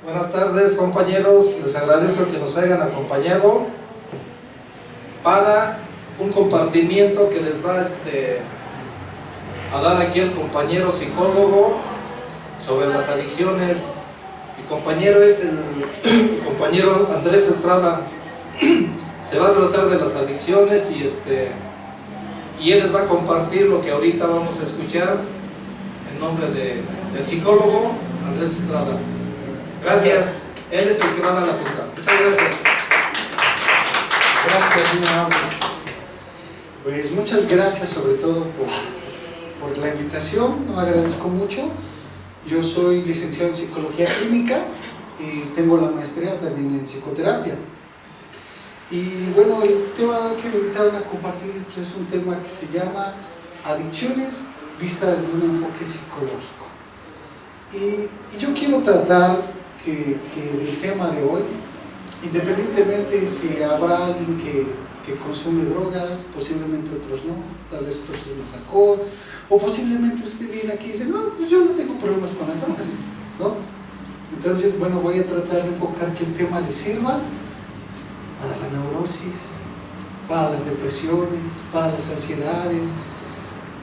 Buenas tardes, compañeros, les agradezco que nos hayan acompañado para un compartimiento que les va a dar aquí el compañero psicólogo sobre las adicciones. Mi compañero es el compañero Andrés Estrada. Se va a tratar de las adicciones y él les va a compartir lo que ahorita vamos a escuchar en nombre del psicólogo Andrés Estrada. Gracias, él es el que va a dar la punta. Muchas gracias. Gracias, muy amables. Pues muchas gracias sobre todo por la invitación, lo agradezco mucho. Yo soy licenciado en Psicología Clínica y tengo la maestría también en Psicoterapia. Y bueno, el tema que me invitaron a compartir pues es un tema que se llama adicciones vista desde un enfoque psicológico. Y yo quiero tratar que el tema de hoy, independientemente si habrá alguien que consume drogas, posiblemente otros no, tal vez otros más alcohol, o posiblemente usted viene aquí y dice, no, pues yo no tengo problemas con las drogas, ¿no? Entonces, bueno, voy a tratar de enfocar que el tema le sirva para la neurosis, para las depresiones, para las ansiedades,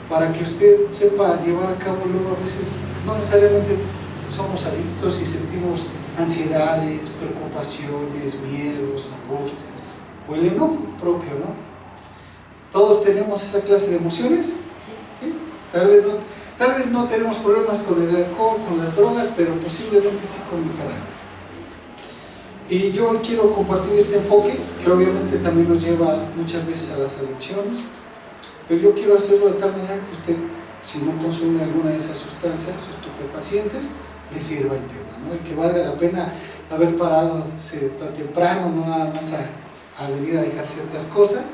para que usted sepa llevar a cabo luego a veces, no necesariamente somos adictos y sentimos ansiedades, preocupaciones, miedos, angustias, o el enojo propio, ¿no? Todos tenemos esa clase de emociones, ¿sí? Tal vez no tenemos problemas con el alcohol, con las drogas, pero posiblemente sí con el carácter. Y yo quiero compartir este enfoque, que obviamente también nos lleva muchas veces a las adicciones, pero yo quiero hacerlo de tal manera que usted, si no consume alguna de esas sustancias estupefacientes, le sirva el tema, ¿no? Y que valga la pena haber parado tan temprano, no nada más a venir a dejar ciertas cosas,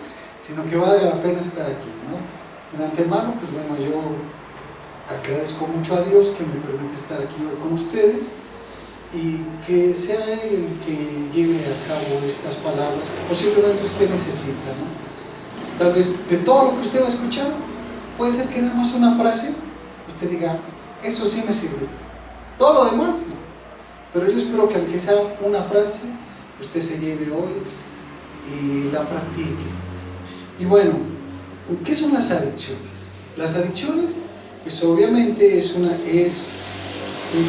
sino que valga la pena estar aquí, ¿no? De antemano, pues bueno, yo agradezco mucho a Dios que me permite estar aquí hoy con ustedes y que sea Él el que lleve a cabo estas palabras que posiblemente usted necesita, ¿no? Tal vez de todo lo que usted va a escuchar, puede ser que nada más una frase, usted diga, eso sí me sirve. Todo lo demás, no. Pero yo espero que aunque sea una frase, usted se lleve hoy y la practique. Y bueno, ¿qué son las adicciones? Las adicciones, pues obviamente es un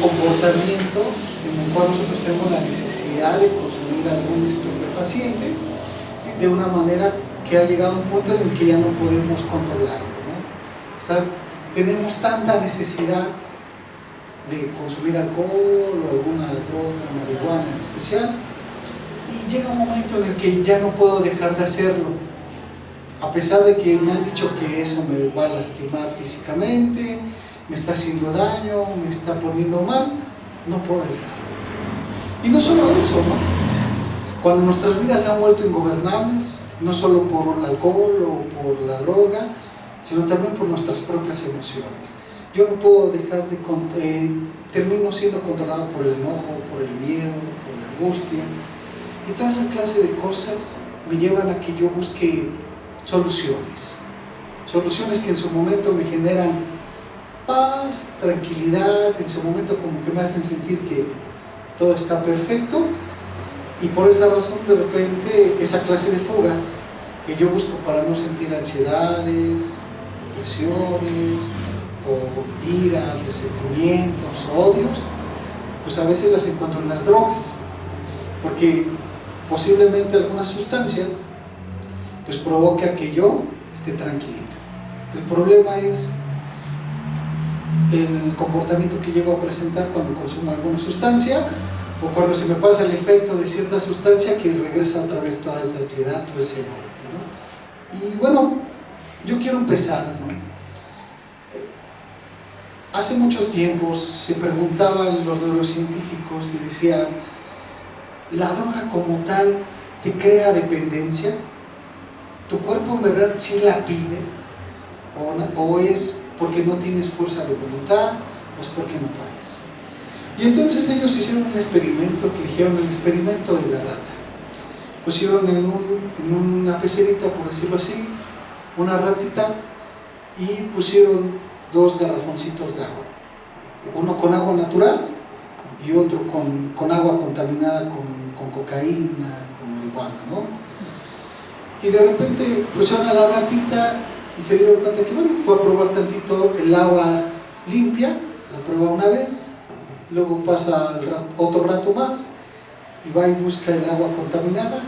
comportamiento en el cual nosotros tenemos la necesidad de consumir algún estupefaciente de una manera que ha llegado a un punto en el que ya no podemos controlarlo, ¿no? O sea, tenemos tanta necesidad de consumir alcohol o alguna droga, marihuana en especial, y llega un momento en el que ya no puedo dejar de hacerlo, a pesar de que me han dicho que eso me va a lastimar físicamente, me está haciendo daño, me está poniendo mal, no puedo dejarlo. Y no solo eso, ¿no? Cuando nuestras vidas se han vuelto ingobernables, no solo por el alcohol o por la droga, sino también por nuestras propias emociones. Yo no puedo dejar termino siendo controlado por el enojo, por el miedo, por la angustia, y toda esa clase de cosas me llevan a que yo busque soluciones que en su momento me generan paz, tranquilidad, en su momento como que me hacen sentir que todo está perfecto, y por esa razón de repente esa clase de fugas que yo busco para no sentir ansiedades, depresiones, o ira, resentimientos, odios, pues a veces las encuentro en las drogas, porque posiblemente alguna sustancia pues provoca que yo esté tranquilito. El problema es el comportamiento que llego a presentar cuando consumo alguna sustancia o cuando se me pasa el efecto de cierta sustancia que regresa otra vez toda esa ansiedad, todo ese golpe, ¿no? Y bueno, yo quiero empezar, ¿no? Hace muchos tiempos se preguntaban los neurocientíficos y decían, ¿la droga como tal te crea dependencia? ¿Tu cuerpo en verdad sí la pide? ¿O es porque no tienes fuerza de voluntad? ¿O es porque no puedes? Y entonces ellos hicieron un experimento que dijeron el experimento de la rata. Pusieron en una pecerita, por decirlo así, una ratita y pusieron 2 garrafoncitos de agua. uno con agua natural y otro con agua contaminada con cocaína, con marihuana, ¿no? Y de repente pusieron a la ratita y se dieron cuenta que, bueno, fue a probar tantito el agua limpia, la prueba una vez, luego pasa otro rato más y va y busca el agua contaminada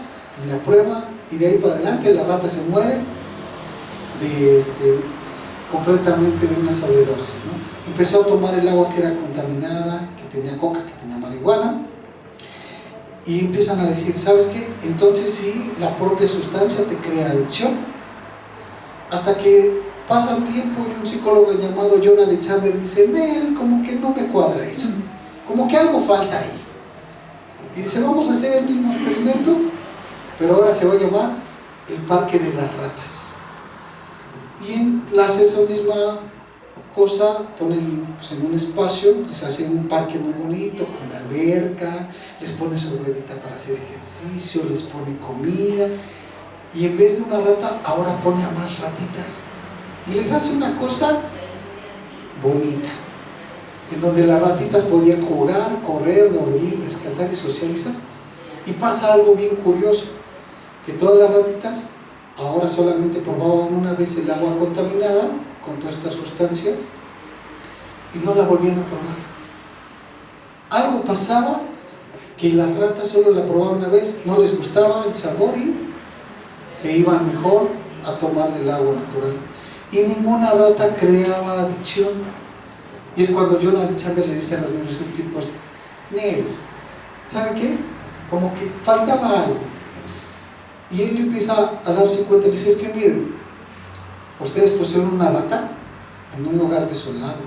y la prueba, y de ahí para adelante la rata se muere completamente de una sobredosis, ¿no? Empezó a tomar el agua que era contaminada, que tenía coca, que tenía marihuana, y empiezan a decir, ¿sabes qué? Entonces sí, la propia sustancia te crea adicción. Hasta que pasa un tiempo y un psicólogo llamado John Alexander dice, Nel, como que no me cuadra eso, como que algo falta ahí. Y dice, vamos a hacer el mismo experimento, pero ahora se va a llamar el parque de las ratas. Y él hace esa misma cosa, ponen pues, en un espacio, les hacen un parque muy bonito, con alberca, les pone su ruedita para hacer ejercicio, les pone comida, y en vez de una rata, ahora pone a más ratitas. Y les hace una cosa bonita, en donde las ratitas podían jugar, correr, dormir, descansar y socializar. Y pasa algo bien curioso, que todas las ratitas ahora solamente probaban una vez el agua contaminada con todas estas sustancias y no la volvían a probar. Algo pasaba que las ratas solo la probaban una vez, no les gustaba el sabor y se iban mejor a tomar del agua natural. Y ninguna rata creaba adicción. Y es cuando John Alexander le dice a los niños científicos, Nel, ¿sabe qué? Como que faltaba algo. Y él empieza a darse cuenta y le dice, es que miren, ustedes pusieron una rata en un lugar desolado,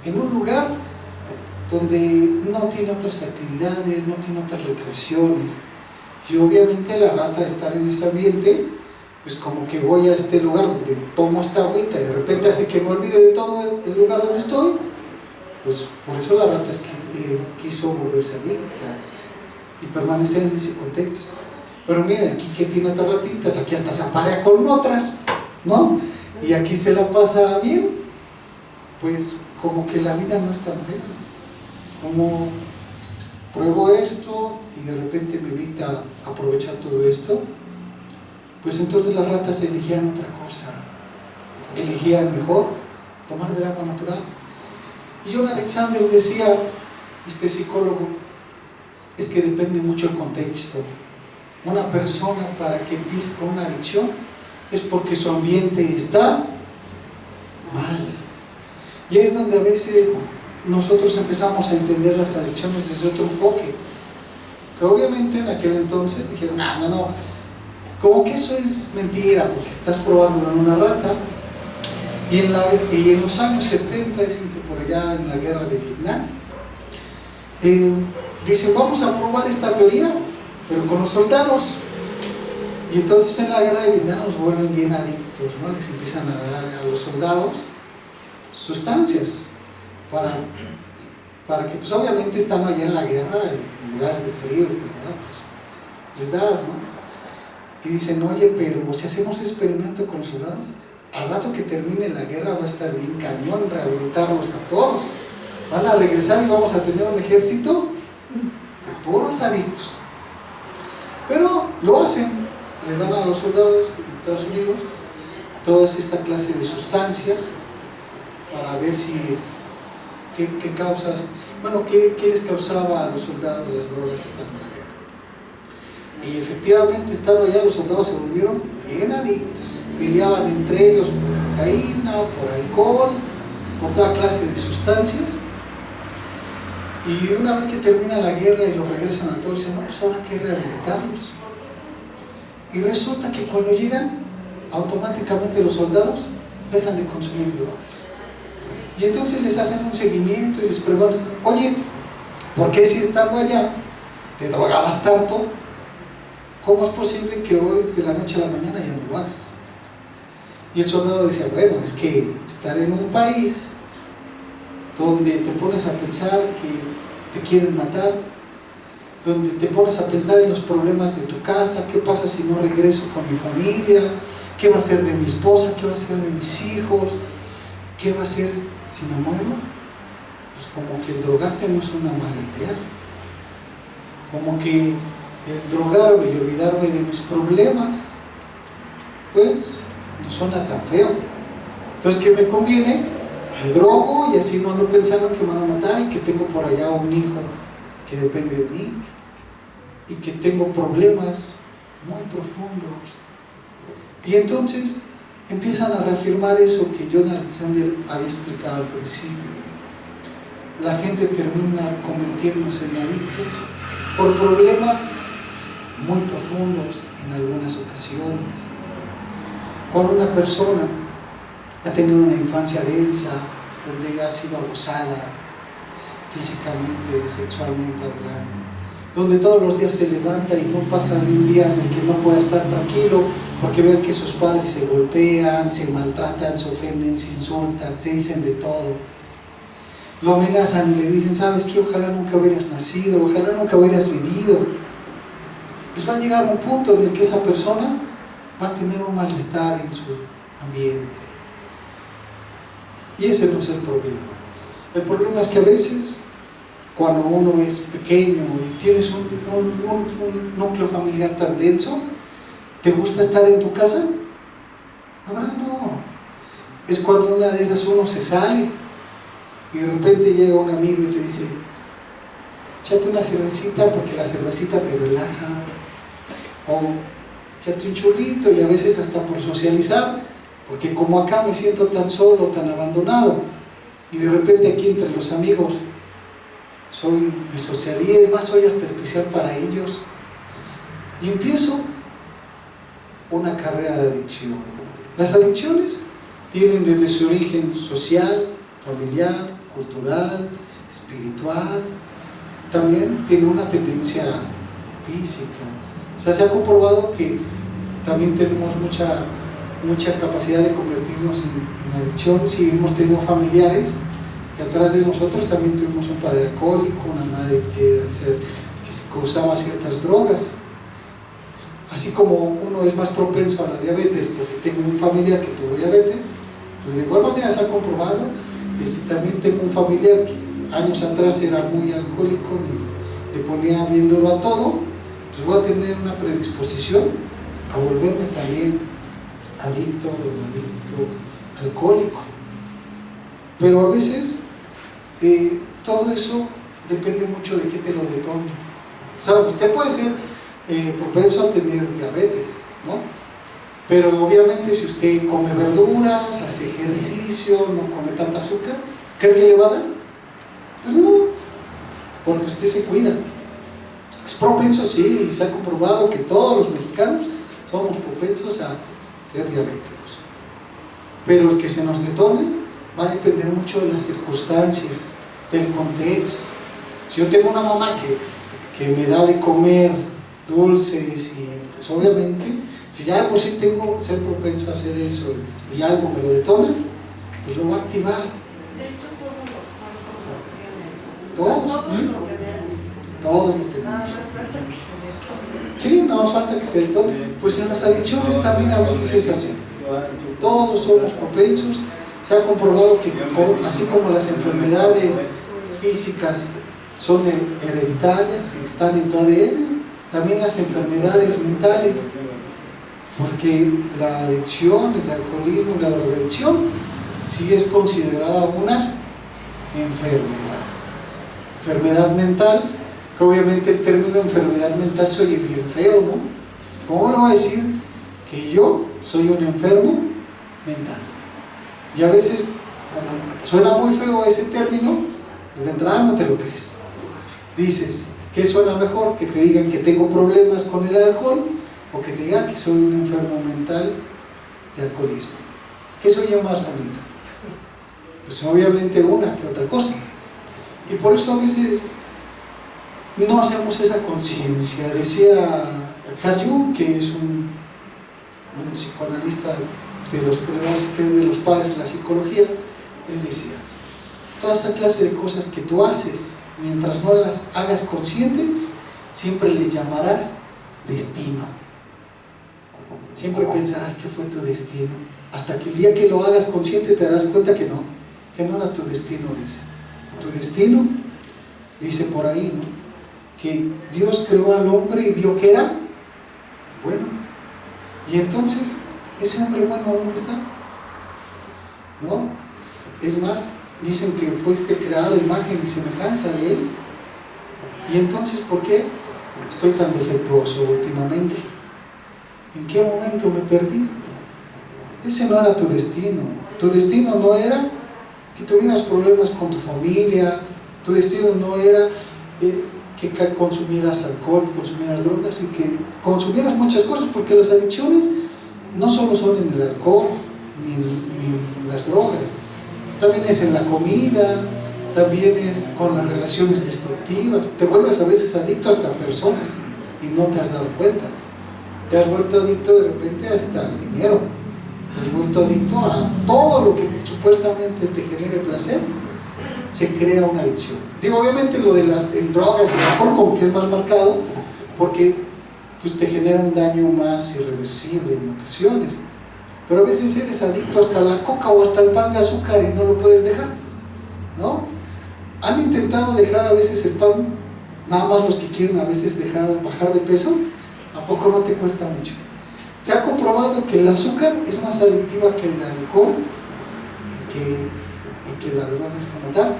en un lugar donde no tiene otras actividades, no tiene otras recreaciones, y obviamente la rata, de estar en ese ambiente, pues como que voy a este lugar donde tomo esta agüita y de repente hace que me olvide de todo el lugar donde estoy, pues por eso la rata es que quiso volverse adicta y permanecer en ese contexto. Pero miren, aquí que tiene otras ratitas, aquí hasta se aparea con otras, ¿no? Y aquí se la pasa bien. Pues como que la vida no es tan fea. Como pruebo esto y de repente me evita aprovechar todo esto, pues entonces las ratas elegían otra cosa, elegían mejor tomar del agua natural. Y John Alexander decía, este psicólogo, es que depende mucho el contexto. Una persona, para que empiece con una adicción, es porque su ambiente está mal. Y es donde a veces nosotros empezamos a entender las adicciones desde otro enfoque, que obviamente en aquel entonces dijeron, no, como que eso es mentira, porque estás probando en una rata. Y en los años 70, dicen que por allá en la guerra de Vietnam, dicen, vamos a probar esta teoría, pero con los soldados. Y entonces en la guerra de Vietnam los vuelven bien adictos, ¿no? Les empiezan a dar a los soldados sustancias para que, pues obviamente estando allá en la guerra, en lugares de frío, pues les das, ¿no? Y dicen, oye, pero si hacemos experimento con los soldados, al rato que termine la guerra va a estar bien cañón rehabilitarlos a todos. Van a regresar y vamos a tener un ejército de puros adictos. Pero lo hacen, les dan a los soldados de Estados Unidos toda esta clase de sustancias para ver si qué causas, bueno, qué les causaba a los soldados las drogas estando en la guerra. Y efectivamente, estando allá, los soldados se volvieron bien adictos, peleaban entre ellos por cocaína, por alcohol, por toda clase de sustancias. Y una vez que termina la guerra y los regresan a todos, dicen, no, pues ahora hay que rehabilitarlos. Y resulta que cuando llegan, automáticamente los soldados dejan de consumir drogas. Y entonces les hacen un seguimiento y les preguntan, oye, ¿por qué si estando allá te drogabas tanto? ¿Cómo es posible que hoy de la noche a la mañana ya no lo hagas? Y el soldado decía, bueno, es que estar en un país donde te pones a pensar que te quieren matar, donde te pones a pensar en los problemas de tu casa, qué pasa si no regreso con mi familia, qué va a ser de mi esposa, qué va a ser de mis hijos, qué va a ser si me muero, pues como que el drogarte no es una mala idea, como que el drogarme y olvidarme de mis problemas, pues no suena tan feo. Entonces, ¿qué me conviene? Me drogo y así no ando pensando que me van a matar y que tengo por allá un hijo que depende de mí y que tengo problemas muy profundos. Y entonces empiezan a reafirmar eso que John Alexander había explicado al principio. La gente termina convirtiéndose en adictos por problemas muy profundos en algunas ocasiones. Cuando una persona ha tenido una infancia densa, donde ha sido abusada físicamente, sexualmente hablando, donde todos los días se levanta y no pasa de un día en el que no pueda estar tranquilo, porque vean que sus padres se golpean, se maltratan, se ofenden, se insultan, se dicen de todo, lo amenazan y le dicen, ¿sabes qué? Ojalá nunca hubieras nacido, ojalá nunca hubieras vivido. Pues va a llegar un punto en el que esa persona va a tener un malestar en su ambiente. Y ese no es el problema. El problema es que a veces, cuando uno es pequeño y tienes un núcleo familiar tan denso, ¿te gusta estar en tu casa? Ahora no. Es cuando una de esas uno se sale y de repente llega un amigo y te dice, échate una cervecita porque la cervecita te relaja, o échate un churrito, y a veces hasta por socializar, porque como acá me siento tan solo, tan abandonado, y de repente aquí entre los amigos me socialicé, es más, soy hasta especial para ellos, y empiezo una carrera de adicción. Las adicciones tienen desde su origen social, familiar, cultural, espiritual, también tiene una tendencia física. O sea, se ha comprobado que también tenemos mucha capacidad de convertirnos en adicción. Si hemos tenido familiares que atrás de nosotros también tuvimos un padre alcohólico, una madre que usaba ciertas drogas. Así como uno es más propenso a la diabetes porque tengo un familiar que tuvo diabetes, pues de igual manera se ha comprobado que si también tengo un familiar que años atrás era muy alcohólico y le ponía bien duro a todo, pues voy a tener una predisposición a volverme también adicto, alcohólico. Pero a veces todo eso depende mucho de qué te lo detone. O sea, usted puede ser propenso a tener diabetes, ¿no? Pero obviamente si usted come verduras, hace ejercicio, no come tanta azúcar, ¿cree que le va a dar? Pues no, porque usted se cuida. Es propenso, sí, y se ha comprobado que todos los mexicanos somos propensos a ser diabéticos. Pero el que se nos detone va a depender mucho de las circunstancias, del contexto. Si yo tengo una mamá que me da de comer dulces, y pues obviamente, si ya de por sí tengo ser propenso a hacer eso y algo me lo detona, pues lo va a activar. De hecho, todos lo tienen. Todos lo tenemos. Nada más falta que se detone. Sí, no nos falta que se detone. Pues en las adicciones también a veces es así. Todos somos propensos. Se ha comprobado que así como las enfermedades físicas son hereditarias y están en tu ADN, también las enfermedades mentales, porque la adicción, el alcoholismo, la drogadicción, sí es considerada una enfermedad mental, que obviamente el término enfermedad mental se oye bien feo, ¿no? ¿Cómo lo voy a decir que yo soy un enfermo mental? Y a veces, como suena muy feo ese término, pues de entrada no te lo crees. Dices, ¿qué suena mejor? ¿Que te digan que tengo problemas con el alcohol o que te digan que soy un enfermo mental de alcoholismo? ¿Qué se oye más bonito? Pues obviamente una que otra cosa. Y por eso a veces no hacemos esa conciencia. Decía Carl Jung, que es un psicoanalista de los problemas de los padres de la psicología, él decía, toda esa clase de cosas que tú haces, mientras no las hagas conscientes, siempre les llamarás destino. Siempre pensarás que fue tu destino, hasta que el día que lo hagas consciente te darás cuenta que no era tu destino ese. tu destino. Dice por ahí, ¿no?, que Dios creó al hombre y vio que era bueno. Y entonces, ese hombre bueno, ¿dónde está? ¿No? Es más, dicen que fuiste creado a imagen y semejanza de Él. Y entonces, ¿por qué estoy tan defectuoso últimamente? ¿En qué momento me perdí? Ese no era tu destino. Tu destino no era que tuvieras problemas con tu familia. Tu destino no era que consumieras alcohol, consumieras drogas y que consumieras muchas cosas, porque las adicciones no solo son en el alcohol ni en las drogas, también es en la comida, también es con las relaciones destructivas. Te vuelves a veces adicto hasta a personas y no te has dado cuenta. Te has vuelto adicto de repente hasta al dinero, te has vuelto adicto a todo lo que supuestamente te genere placer. Se crea una adicción. Digo, obviamente lo de las drogas y el alcohol como que es más marcado, porque pues te genera un daño más irreversible en ocasiones, pero a veces eres adicto hasta la coca o hasta el pan de azúcar y no lo puedes dejar, ¿no? Han intentado dejar a veces el pan, nada más los que quieren a veces bajar de peso. ¿A poco no te cuesta mucho? Se ha comprobado que el azúcar es más adictiva que el alcohol y que las drogas como tal.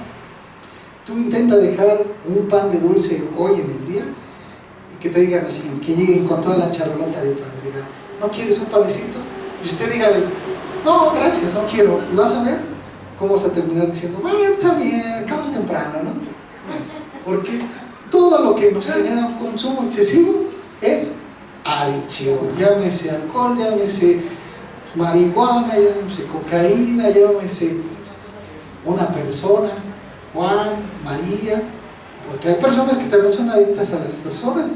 Tú intenta dejar un pan de dulce hoy en el día y que te digan así, que lleguen con toda la charolata de pan, digan, ¿no quieres un panecito? Y usted dígale, no, gracias, no quiero. Y vas a ver cómo vas a terminar diciendo, bueno, está bien, acabas temprano, ¿no? Porque todo lo que nos genera un consumo excesivo es adicción. Llámese alcohol, llámese marihuana, llámese cocaína, llámese una persona, Juan, María, porque hay personas que también son adictas a las personas.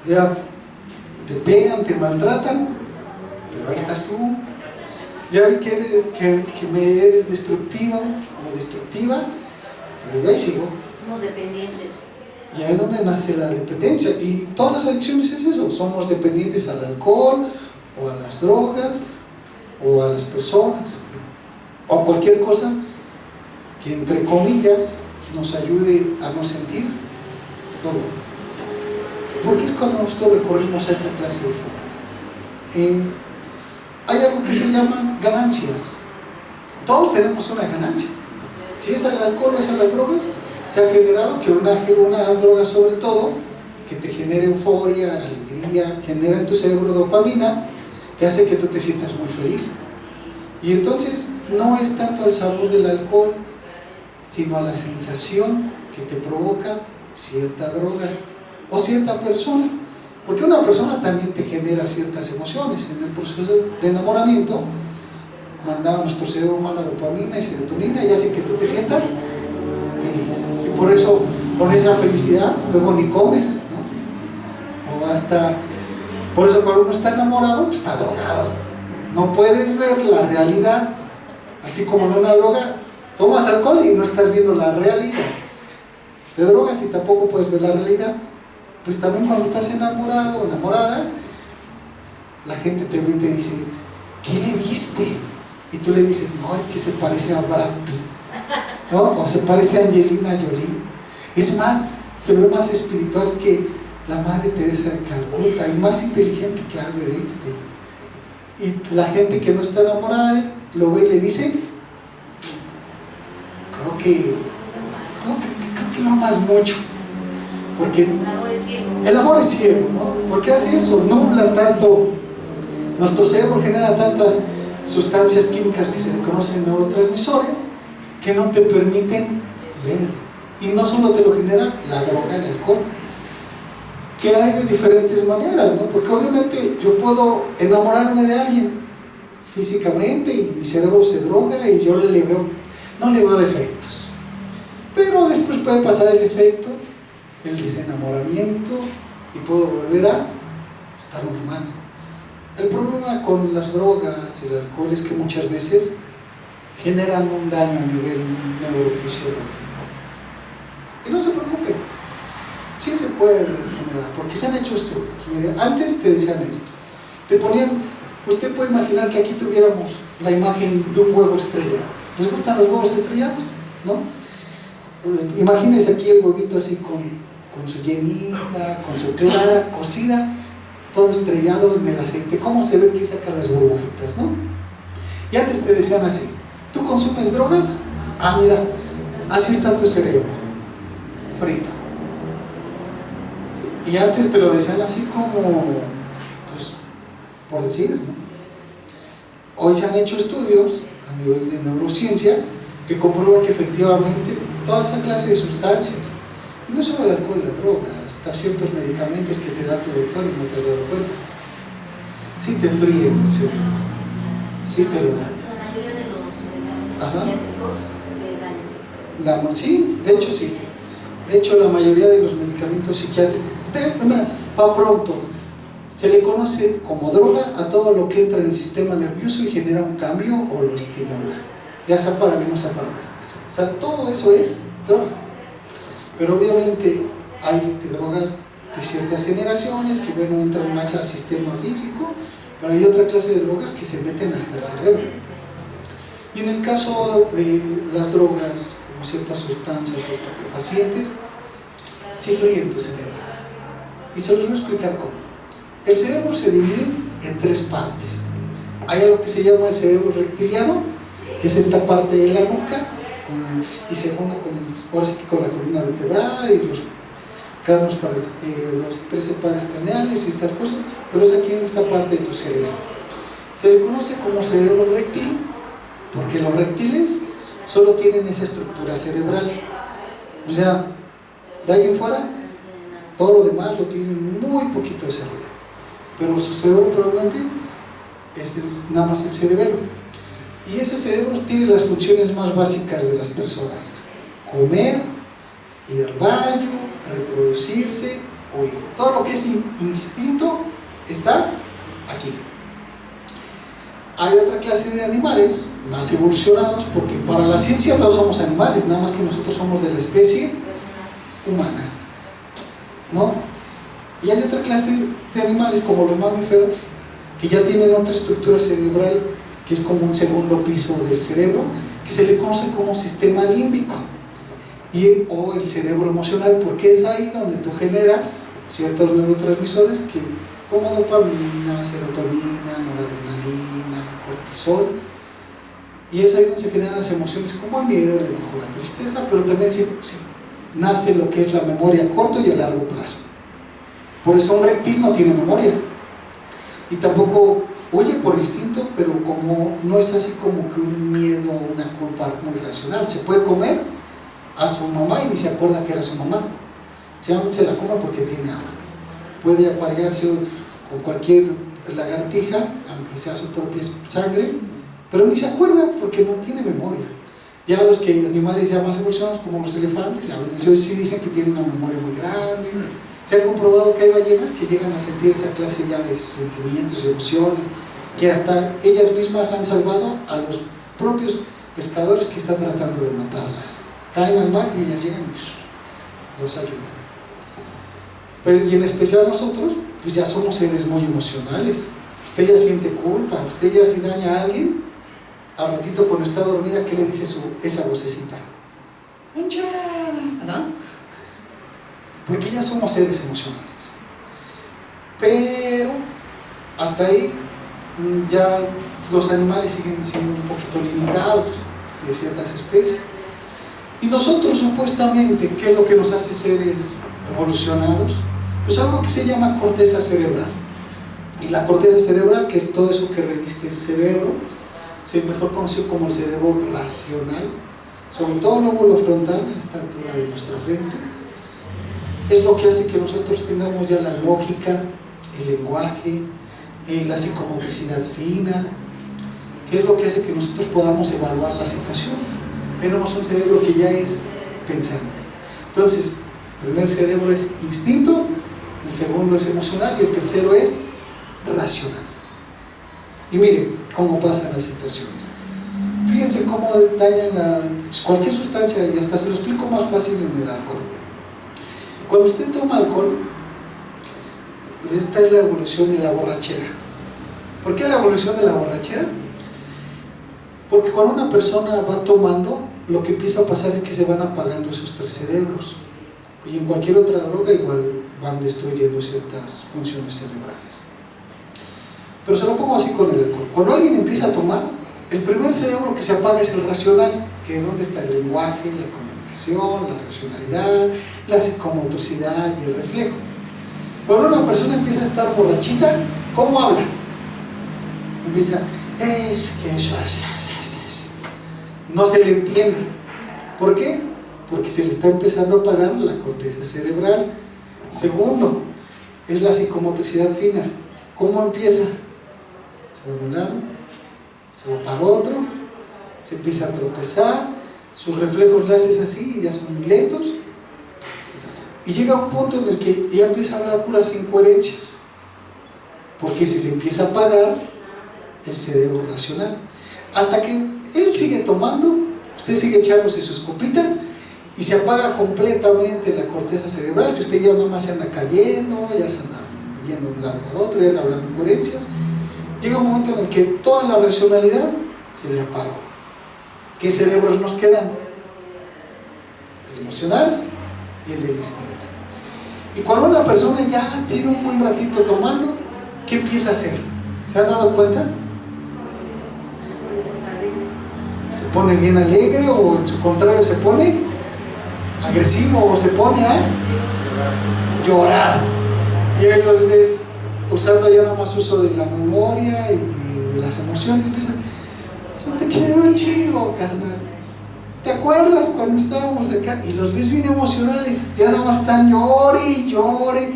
Ya te pegan, te maltratan, pero ahí estás tú. Ya vi que me eres destructiva o destructiva, pero yo ahí sigo. Somos dependientes. Y ahí es donde nace la dependencia. Y todas las adicciones es eso. Somos dependientes al alcohol, o a las drogas, o a las personas, o a cualquier cosa que entre comillas nos ayude a no sentir dolor. Porque es cuando nosotros recurrimos a esta clase de formas. Hay algo que se llaman ganancias. Todos tenemos una ganancia. Si es al alcohol o es a las drogas, se ha generado que una droga sobre todo, que te genere euforia, alegría, genera en tu cerebro dopamina, que hace que tú te sientas muy feliz. Y entonces no es tanto el sabor del alcohol, sino a la sensación que te provoca cierta droga o cierta persona, porque una persona también te genera ciertas emociones. En el proceso de enamoramiento manda a nuestro cerebro humano dopamina y serotonina y hace que tú te sientas feliz, y por eso con esa felicidad luego ni comes, ¿no? O hasta, por eso cuando uno está enamorado pues está drogado, no puedes ver la realidad, así como en una droga. Tomas alcohol y no estás viendo la realidad. Te drogas y tampoco puedes ver la realidad. Pues también cuando estás enamorado o enamorada, la gente te ve y te dice, ¿qué le viste? Y tú le dices, no, es que se parece a Brad Pitt, ¿no? O se parece a Angelina Jolie. Es más, se ve más espiritual que la Madre Teresa de Calcuta y más inteligente que Albert Einstein. Y la gente que no está enamorada de él lo ve y le dice, creo que lo amas mucho, porque El amor es ciego. el amor es ciego, ¿no? ¿Por qué hace eso? Nubla tanto, nuestro cerebro genera tantas sustancias químicas que se le conocen neurotransmisores que no te permiten ver. Y no solo te lo genera la droga, el alcohol, que hay de diferentes maneras, ¿no? Porque obviamente yo puedo enamorarme de alguien físicamente y mi cerebro se droga y yo no le veo defectos, pero después puede pasar el efecto, el desenamoramiento, y puedo volver a estar normal. El problema con las drogas y el alcohol es que muchas veces generan un daño a nivel neurofisiológico. Y no se preocupe, sí se puede generar, porque se han hecho estudios. Mire, antes te decían esto, te ponían, usted puede imaginar que aquí tuviéramos la imagen de un huevo estrellado. ¿Les gustan los huevos estrellados? ¿No? Imagínense aquí el huevito así con su yemita, con su clara cocida, todo estrellado en el aceite. ¿Cómo se ve que saca las burbujitas, no? Y antes te decían así: ¿tú consumes drogas? Ah, mira, así está tu cerebro, frito. Y antes te lo decían así como, pues, por decir, ¿no? Hoy se han hecho estudios a nivel de neurociencia que comprueban que efectivamente toda esa clase de sustancias, y no solo el alcohol y la droga, hasta ciertos medicamentos que te da tu doctor y no te has dado cuenta, sí te fríen el cerebro, sí te lo dañan. La mayoría de los medicamentos Ajá. psiquiátricos te dañan. Sí, de hecho sí. De hecho, la mayoría de los medicamentos psiquiátricos, para pronto, se le conoce como droga a todo lo que entra en el sistema nervioso y genera un cambio o lo estimula, ya sea para bien o sea para mal. O sea, todo eso es droga. Pero obviamente hay drogas de ciertas generaciones que, bueno, entran más al sistema físico, pero hay otra clase de drogas que se meten hasta el cerebro. Y en el caso de las drogas, como ciertas sustancias o estupefacientes, sí fríen tu cerebro. Y se los voy a explicar cómo. El cerebro se divide en tres partes. Hay algo que se llama el cerebro reptiliano, que es esta parte de la nuca, y se junta con la columna vertebral y los cráneos, los 13 pares craneales y estas cosas, pero es aquí en esta parte de tu cerebro. Se le conoce como cerebro reptil, porque los reptiles solo tienen esa estructura cerebral. O sea, de ahí en fuera, todo lo demás lo tienen muy poquito desarrollado. Pero su cerebro probablemente es nada más el cerebelo. Y ese cerebro tiene las funciones más básicas de las personas: comer, ir al baño, reproducirse, oír. Todo lo que es instinto está aquí. Hay otra clase de animales más evolucionados, porque para la ciencia todos somos animales, nada más que nosotros somos de la especie humana, ¿no? Y hay otra clase de animales, como los mamíferos, que ya tienen otra estructura cerebral, que es como un segundo piso del cerebro, que se le conoce como sistema límbico o el cerebro emocional, porque es ahí donde tú generas ciertos neurotransmisores que, como dopamina, serotonina, noradrenalina, cortisol, y es ahí donde se generan las emociones como el miedo, el enojo, la tristeza, pero también nace lo que es la memoria a corto y a largo plazo. Por eso un reptil no tiene memoria y tampoco huye por instinto, pero como no es así como que un miedo o una culpa muy racional. Se puede comer a su mamá y ni se acuerda que era su mamá, se la come porque tiene hambre. Puede aparearse con cualquier lagartija, aunque sea su propia sangre, pero ni se acuerda porque no tiene memoria. Ya los animales ya más evolucionados, como los elefantes, ellos sí dicen que tienen una memoria muy grande. Se ha comprobado que hay ballenas que llegan a sentir esa clase ya de sentimientos y emociones, que hasta ellas mismas han salvado a los propios pescadores que están tratando de matarlas. Caen al mar y ellas llegan y los ayudan. Y en especial nosotros, pues ya somos seres muy emocionales. Usted ya siente culpa, usted ya si daña a alguien, al ratito cuando está dormida, ¿qué le dice esa vocecita? ¡Manchada! ¿No? Porque ya somos seres emocionales. Pero hasta ahí ya los animales siguen siendo un poquito limitados de ciertas especies. Y nosotros supuestamente, ¿qué es lo que nos hace seres evolucionados? Pues algo que se llama corteza cerebral. Y la corteza cerebral, que es todo eso que reviste el cerebro, es mejor conocido como el cerebro racional, sobre todo el lóbulo frontal, a esta altura de nuestra frente, es lo que hace que nosotros tengamos ya la lógica, el lenguaje, la psicomotricidad fina, que es lo que hace que nosotros podamos evaluar las situaciones. Tenemos un cerebro que ya es pensante. Entonces, el primer cerebro es instinto, el segundo es emocional y el tercero es racional. Y miren cómo pasan las situaciones. Fíjense cómo dañan cualquier sustancia, y hasta se lo explico más fácil en el alcohol. Cuando usted toma alcohol, pues esta es la evolución de la borrachera. ¿Por qué la evolución de la borrachera? Porque cuando una persona va tomando, lo que empieza a pasar es que se van apagando esos tres cerebros. Y en cualquier otra droga igual van destruyendo ciertas funciones cerebrales. Pero se lo pongo así con el alcohol. Cuando alguien empieza a tomar, el primer cerebro que se apaga es el racional, que es donde está el lenguaje, la comunicación, la racionalidad, la psicomotricidad y el reflejo. Cuando una persona empieza a estar borrachita, ¿cómo habla? Empieza, es que eso es. No se le entiende. ¿Por qué? Porque se le está empezando a apagar la corteza cerebral. Segundo, es la psicomotricidad fina. ¿Cómo empieza? Se va de un lado, se va para otro, se empieza a tropezar, sus reflejos le haces así y ya son muy lentos. Y llega un punto en el que ella empieza a hablar puras incoherencias, porque se le empieza a apagar el cerebro racional. Hasta que él sigue tomando, usted sigue echándose sus copitas y se apaga completamente la corteza cerebral, y usted ya nada más se anda cayendo, ya se anda yendo de un lado al otro, ya anda hablando incoherencias. Llega un momento en el que toda la racionalidad se le apaga. ¿Qué cerebros nos quedan? El emocional y el del instinto. Y cuando una persona ya tiene un buen ratito tomando, ¿qué empieza a hacer? ¿Se han dado cuenta? Se pone bien alegre, o en su contrario se pone agresivo, o se pone a llorar. Y ahí los ves usando ya nada más uso de la memoria y de las emociones. Empiezan, yo te quiero un chingo, carnal. ¿Te acuerdas cuando estábamos acá? Y los ves bien emocionales, ya nada más están llore y llore.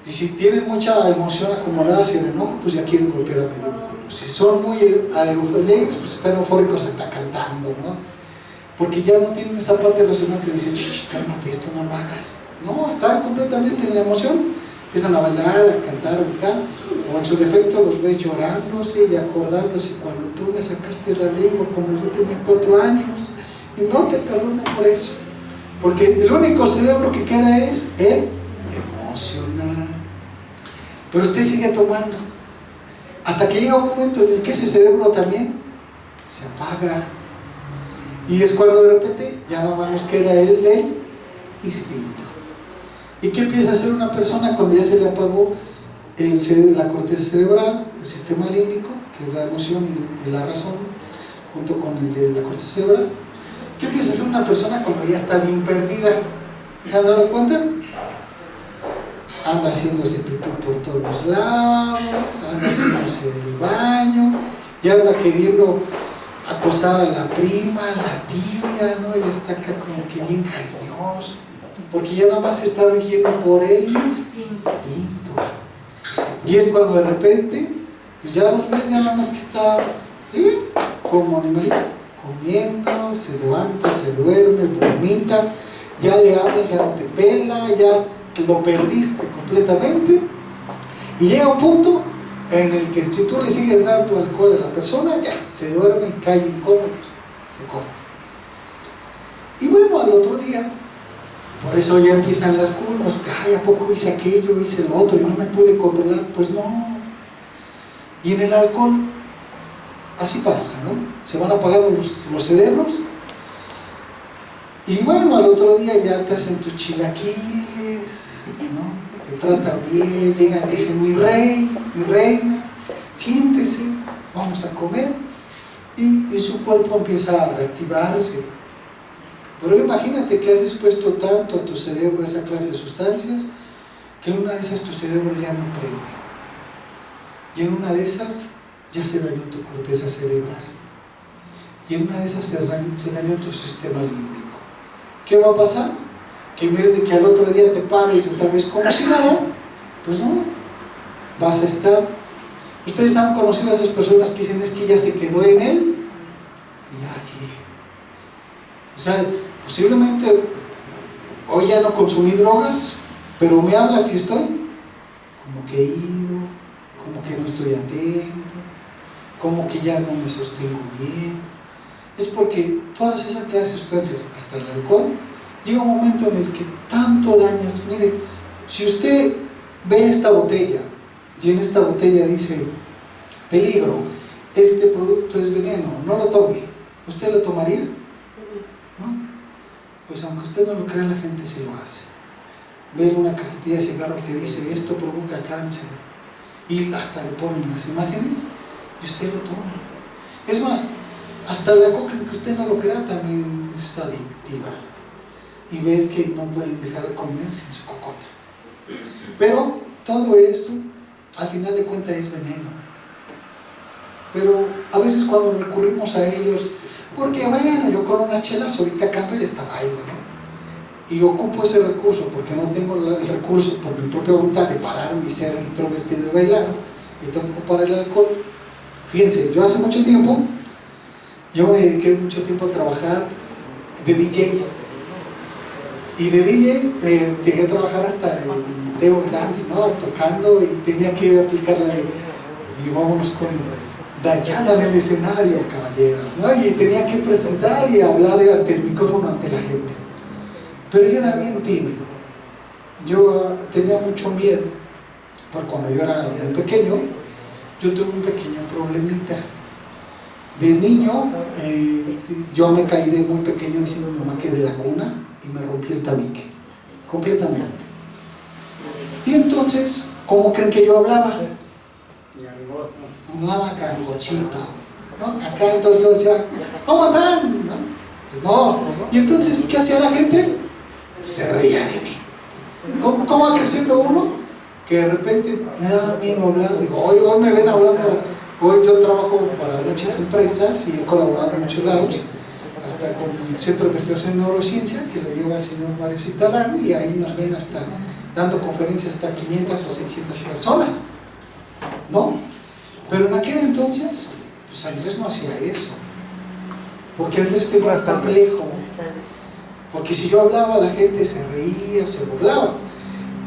Y si tienen mucha emoción acumulada hacia el enojo, pues ya quieren golpear a medio mundo. Si son muy alegres, pues están eufóricos, está cantando, ¿no? Porque ya no tienen esa parte racional que dice, cálmate, esto no lo hagas. No, están completamente en la emoción. Empiezan a bailar, a cantar, a brincar, o en su defecto los ves llorándose y acordándose cuando tú me sacaste la lengua cuando yo tenía 4 años. Y no te perdono por eso, porque el único cerebro que queda es el emocional. Pero usted sigue tomando hasta que llega un momento en el que ese cerebro también se apaga, y es cuando de repente ya no nos queda el del instinto. ¿Y qué empieza a hacer una persona cuando ya se le apagó la corteza cerebral, el sistema límbico, que es la emoción y la razón, junto con el de la corteza cerebral? ¿Qué empieza a hacer una persona cuando ya está bien perdida? ¿Se han dado cuenta? Anda haciéndose pipí por todos lados, anda haciéndose del baño, y anda queriendo acosar a la prima, a la tía, ¿no? Ya está acá como que bien cariñoso, porque ya nada más se está rigiendo por el instinto. Y es cuando de repente, pues ya los ves, ya nada más que está como animalito, comiendo, se levanta, se duerme, vomita, ya le hablas, ya no te pela, ya lo perdiste completamente. Y llega un punto en el que si tú le sigues dando alcohol a la persona, ya se duerme y cae incómodo, se acosta. Y bueno, al otro día, por eso ya empiezan las culpas, ay, ¿a poco hice aquello, hice lo otro y no me pude controlar? Pues no. Y en el alcohol así pasa, ¿no? Se van apagando los cerebros, y bueno, al otro día ya te hacen tus chilaquiles, ¿no? Te tratan bien, llegan y dicen, mi rey, mi reina, siéntese, vamos a comer, y su cuerpo empieza a reactivarse. Pero imagínate que has expuesto tanto a tu cerebro esa clase de sustancias, que en una de esas tu cerebro ya no prende, y en una de esas ya se dañó tu corteza cerebral, y en una de esas se dañó tu sistema límbico. ¿Qué va a pasar? Que en vez de que al otro día te pares otra vez como si nada, pues no, vas a estar. Ustedes han conocido a esas personas que dicen, es que ya se quedó en él, y aquí, o sea, posiblemente hoy ya no consumí drogas, pero me hablas y estoy como que ido, como que no estoy atento, como que ya no me sostengo bien. Es porque todas esas clases de sustancias, hasta el alcohol, llega un momento en el que tanto dañas. Mire, si usted ve esta botella y en esta botella dice peligro, este producto es veneno, no lo tome, ¿usted lo tomaría? pues aunque usted no lo crea, la gente sí lo hace. Ver una cajetilla de cigarro que dice esto provoca cáncer y hasta le ponen las imágenes y usted lo toma. Es más, hasta la coca, que usted no lo crea, también es adictiva. Y ves que no pueden dejar de comer sin su cocota. Pero todo eso, al final de cuentas, es veneno. Pero a veces cuando recurrimos a ellos, porque bueno, yo con unas chelas ahorita canto y hasta bailo, ¿no? Y ocupo ese recurso porque no tengo el recurso por mi propia voluntad de pararme y ser introvertido y bailar, y tengo que ocupar el alcohol. Fíjense, yo hace mucho tiempo, yo me dediqué mucho tiempo a trabajar de DJ. Y de DJ llegué a trabajar hasta en table dance, ¿no? Tocando, y tenía que aplicar la de, y vámonos con Dayana en el escenario, caballeros, ¿no? Y tenía que presentar y hablar ante el micrófono, ante la gente. Pero yo era bien tímido. Yo tenía mucho miedo, porque cuando yo era muy pequeño, yo tuve un pequeño problemita. De niño, yo me caí de muy pequeño, diciendo a mi mamá que de la cuna, y me rompí el tabique, completamente. Y entonces, ¿cómo creen que yo hablaba? Hablaba gangochito, ¿no? Acá entonces yo decía, ¿cómo están? ¿No? Pues no. Y entonces, ¿qué hacía la gente? Se reía de mí. ¿Cómo va creciendo uno? Que de repente me daba miedo hablar. Digo, hoy me ven hablando. Hoy yo trabajo para muchas empresas y he colaborado en muchos lados, hasta con el Centro de Investigación en Neurociencia, que lo lleva el señor Mario Citalán, y ahí nos ven hasta dando conferencias hasta 500 o 600 personas, ¿no? Pero en aquel entonces, pues Andrés no hacía eso, porque Andrés tenía un complejo, porque si yo hablaba la gente se reía, se burlaba.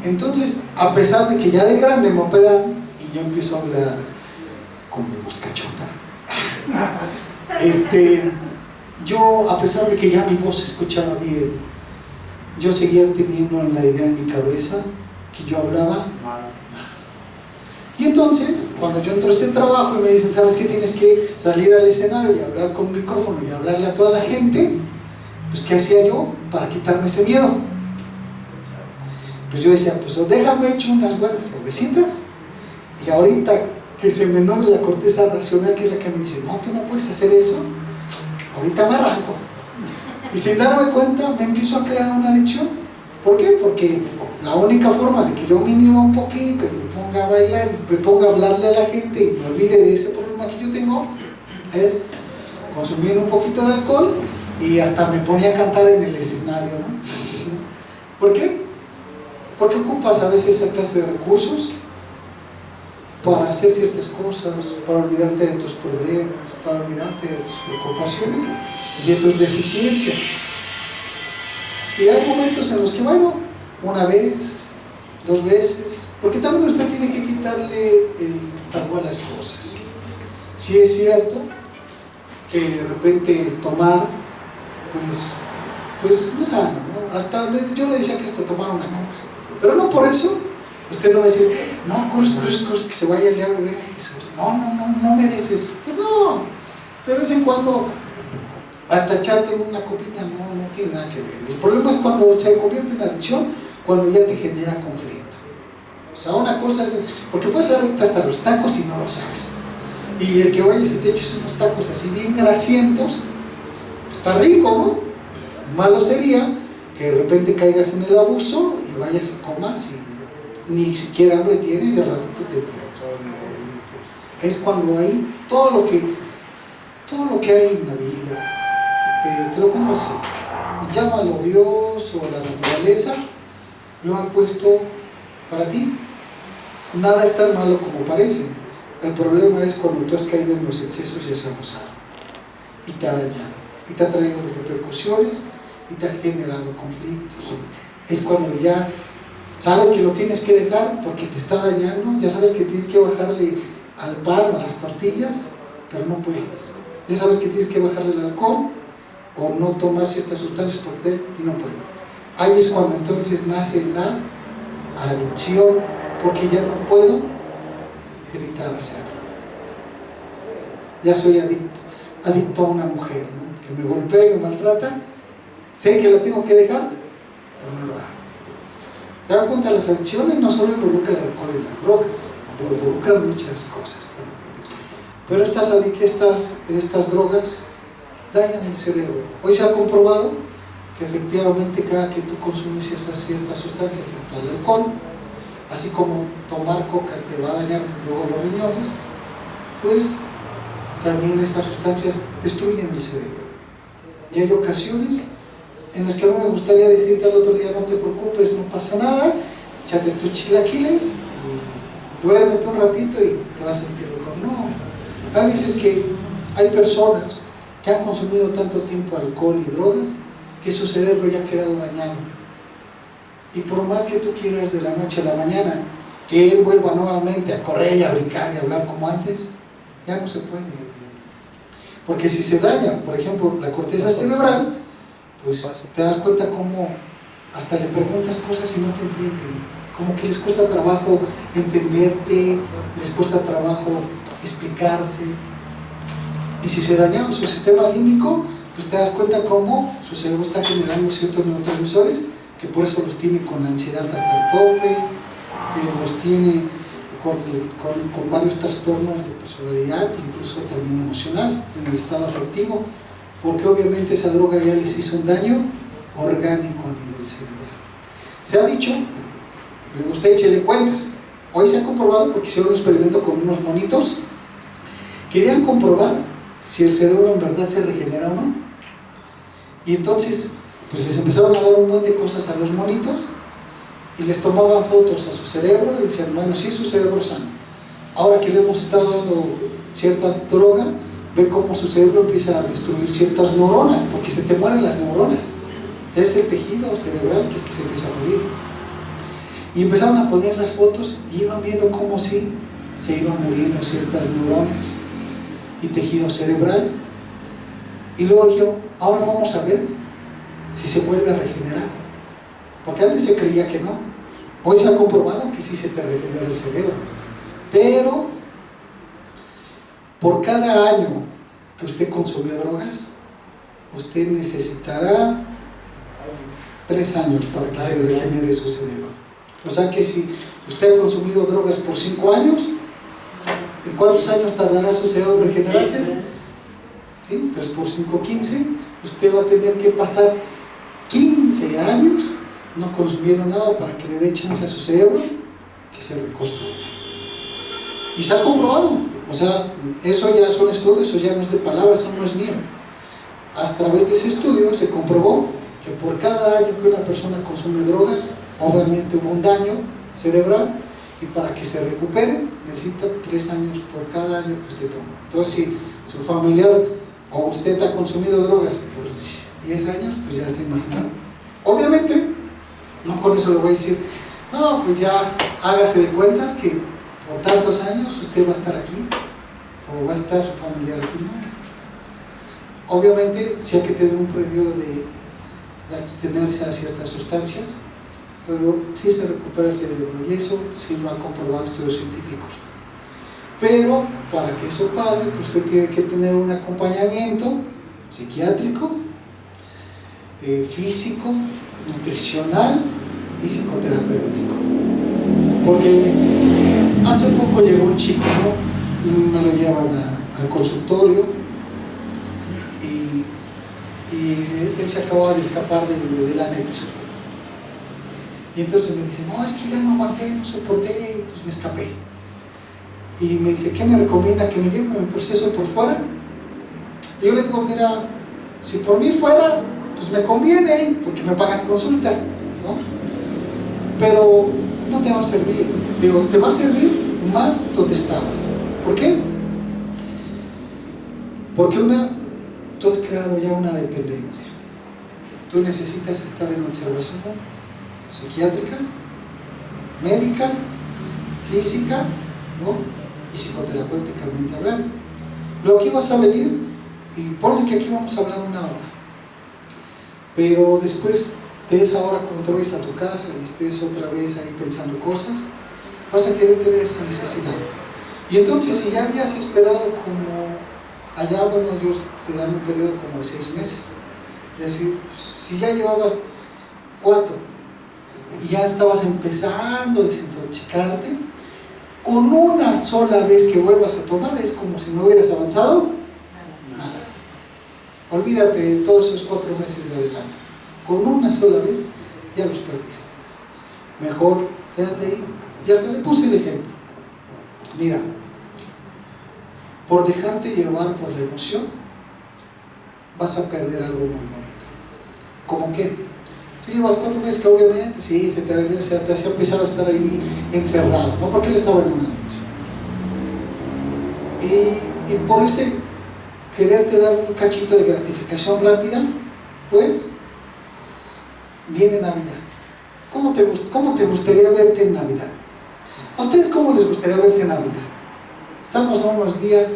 Entonces, a pesar de que ya de grande me operan y yo empiezo a hablar como voz cachonda, yo, a pesar de que ya mi voz se escuchaba bien, yo seguía teniendo la idea en mi cabeza que yo hablaba mal. Y entonces, cuando yo entro a este trabajo y me dicen, ¿sabes qué? Tienes que salir al escenario y hablar con un micrófono y hablarle a toda la gente, pues ¿qué hacía yo para quitarme ese miedo? Pues yo decía, pues déjame echar unas buenas cervecitas, y ahorita que se me noble la corteza racional, que es la que me dice, no, tú no puedes hacer eso, ahorita me arranco. Y sin darme cuenta me empiezo a crear una adicción. ¿Por qué? Porque la única forma de que yo mínimo un poquito, me ponga a bailar y me ponga a hablarle a la gente y me olvide de ese problema que yo tengo, es consumir un poquito de alcohol, y hasta me ponía a cantar en el escenario, ¿no? ¿Por qué? Porque ocupas a veces esa clase de recursos para hacer ciertas cosas, para olvidarte de tus problemas, para olvidarte de tus preocupaciones y de tus deficiencias. Y hay momentos en los que, bueno, una vez, 2 veces, porque también usted tiene que quitarle el tabú a las cosas. Sí es cierto que de repente el tomar, pues no es sano, ¿no? Hasta yo le decía que hasta tomar una coca, pero no por eso. Usted no va a decir, no, cruz, que se vaya el diablo, venga Jesús. No me des eso. Pues no, de vez en cuando, hasta echarte una copita no tiene nada que ver. El problema es cuando se convierte en adicción, cuando ya te genera conflicto. O sea, una cosa es, porque puedes ser adicto hasta los tacos y no lo sabes. Y el que vayas y te eches unos tacos así bien grasientos, pues está rico, ¿no? Malo sería que de repente caigas en el abuso y vayas y comas y ni siquiera hambre tienes y al ratito te pierdes. Es cuando hay todo lo que hay en la vida, te lo pongo así, llámalo Dios o la naturaleza, lo ha puesto para ti. Nada es tan malo como parece. El problema es cuando tú has caído en los excesos y has abusado, y te ha dañado, y te ha traído repercusiones, y te ha generado conflictos. Es cuando ya sabes que lo tienes que dejar porque te está dañando, ya sabes que tienes que bajarle al pan o a las tortillas, pero no puedes. Ya sabes que tienes que bajarle el alcohol o no tomar ciertas sustancias y no puedes. Ahí es cuando entonces nace la adicción, porque ya no puedo evitar hacerlo. Ya soy adicto a una mujer, ¿no? Que me golpea y me maltrata, sé que la tengo que dejar, pero no lo hago. ¿Se dan cuenta? Las adicciones no solo involucran el alcohol y las drogas, involucran muchas cosas. Pero estas drogas dañan el cerebro. Hoy se ha comprobado que efectivamente cada que tú consumes esas ciertas sustancias, hasta el alcohol, así como tomar coca te va a dañar luego los riñones, pues también estas sustancias destruyen el cerebro. Y hay ocasiones en las que a mí me gustaría decirte al otro día: no te preocupes, no pasa nada, échate tus chilaquiles y duérmete un ratito y te vas a sentir mejor. No, hay veces que hay personas que han consumido tanto tiempo alcohol y drogas que su cerebro ya ha quedado dañado, y por más que tú quieras de la noche a la mañana que él vuelva nuevamente a correr y a brincar y a hablar como antes, ya no se puede, porque si se daña, por ejemplo, la corteza cerebral, pues te das cuenta cómo hasta le preguntas cosas y no te entienden, como que les cuesta trabajo entenderte, les cuesta trabajo explicarse. Y si se daña su sistema límbico, pues te das cuenta cómo su cerebro está generando ciertos neurotransmisores, que por eso los tiene con la ansiedad hasta el tope, los tiene con varios trastornos de personalidad, incluso también emocional, en el estado afectivo, porque obviamente esa droga ya les hizo un daño orgánico a nivel cerebral. Se ha dicho, usted échele cuentas, hoy se ha comprobado, porque hicieron un experimento con unos monitos, querían comprobar si el cerebro en verdad se regenera o no, y entonces pues les empezaron a dar un montón de cosas a los monitos y les tomaban fotos a su cerebro y decían: bueno, sí, su cerebro es sano. Ahora que le hemos estado dando cierta droga, ve cómo su cerebro empieza a destruir ciertas neuronas, porque se te mueren las neuronas. O sea, es el tejido cerebral que se empieza a morir. Y empezaron a poner las fotos y iban viendo cómo sí se iban muriendo ciertas neuronas y tejido cerebral. Y luego dijeron: ahora vamos a ver si se vuelve a regenerar, porque antes se creía que no. Hoy se ha comprobado que sí se te regenera el cerebro, pero por cada año que usted consumió drogas, usted necesitará 3 años para que se regenere su cerebro. O sea que si usted ha consumido drogas por 5 años, ¿en cuántos años tardará su cerebro en regenerarse? ¿Sí? 3 por 5, 15. Usted va a tener que pasar 15 años no consumiendo nada para que le dé chance a su cerebro que se reconstruya. Y se ha comprobado. O sea, eso ya son estudios, eso ya no es de palabras, eso no es mío. A través de ese estudio se comprobó que por cada año que una persona consume drogas, obviamente hubo un daño cerebral, y para que se recupere necesita 3 años por cada año que usted toma. Entonces, si su familiar o usted ha consumido drogas por 10 años, pues ya se imagina. Obviamente, no con eso le voy a decir: no, pues ya hágase de cuentas que por tantos años usted va a estar aquí, o va a estar su familiar aquí. No. Obviamente, sí hay que tener un periodo de abstenerse a ciertas sustancias, pero sí se recupera el cerebro, y eso sí lo han comprobado estudios científicos. Pero para que eso pase, pues usted tiene que tener un acompañamiento psiquiátrico, físico, nutricional y psicoterapéutico. Porque hace poco llegó un chico, ¿no? Me lo llevan al consultorio, y él se acababa de escapar del anexo. Y entonces me dice: no, es que ya no aguanté, no soporté, pues me escapé. Y me dice: ¿qué me recomienda? ¿Que me lleve el proceso por fuera? Y yo le digo: mira, si por mí fuera, pues me conviene, porque me pagas consulta, ¿no? Pero no te va a servir. Digo, te va a servir más donde estabas. ¿Por qué? Porque tú has creado ya una dependencia. Tú necesitas estar en observación psiquiátrica, médica, física, ¿no? Y psicoterapéuticamente hablando. Luego aquí vas a venir y ponle que aquí vamos a hablar 1 hora, pero después de esa hora, cuando te vayas a tu casa y estés otra vez ahí pensando cosas, vas a querer tener esa necesidad. Y entonces, si ya habías esperado como allá, bueno, ellos te dan un periodo como de 6 meses Y así, si ya llevabas 4 y ya estabas empezando a desintoxicarte, con una sola vez que vuelvas a tomar es como si no hubieras avanzado nada. Olvídate de todos esos 4 meses de adelanto. Con una sola vez ya los perdiste. Mejor quédate ahí. Y hasta le puse el ejemplo. Mira, por dejarte llevar por la emoción, vas a perder algo muy bonito. ¿Cómo qué? Tú llevas 4 meses que obviamente sí, se te hacía pesado estar ahí encerrado, no porque él estaba en un anillo. Y por ese quererte dar un cachito de gratificación rápida, pues viene Navidad. ¿Cómo te gustaría verte en Navidad? ¿A ustedes cómo les gustaría verse en Navidad? Estamos a unos días,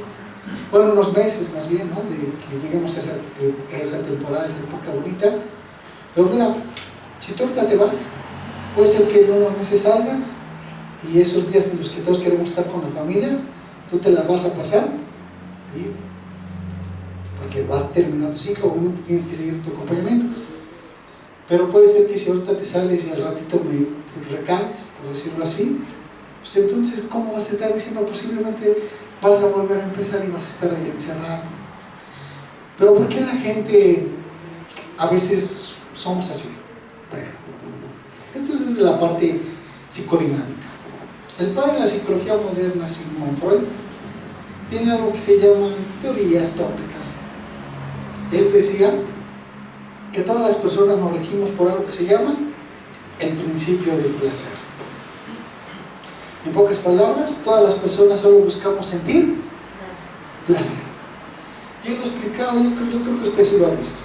bueno, unos meses más bien, ¿no? De que lleguemos a esa temporada, esa época bonita. Pero mira, si tú ahorita te vas, puede ser que en unos meses salgas y esos días en los que todos queremos estar con la familia, tú te las vas a pasar, ¿sí? Porque vas a terminar tu ciclo, obviamente tienes que seguir tu acompañamiento. Pero puede ser que si ahorita te sales y al ratito te recaes, por decirlo así, pues entonces, ¿cómo vas a estar diciendo? Posiblemente vas a volver a empezar y vas a estar ahí encerrado. Pero ¿por qué la gente a veces somos así? Bueno, esto es desde la parte psicodinámica. El padre de la psicología moderna, Sigmund Freud, tiene algo que se llama teorías tópicas. Él decía que todas las personas nos regimos por algo que se llama el principio del placer. En pocas palabras, todas las personas solo buscamos sentir placer. Y él lo explicaba, yo creo que usted sí lo ha visto.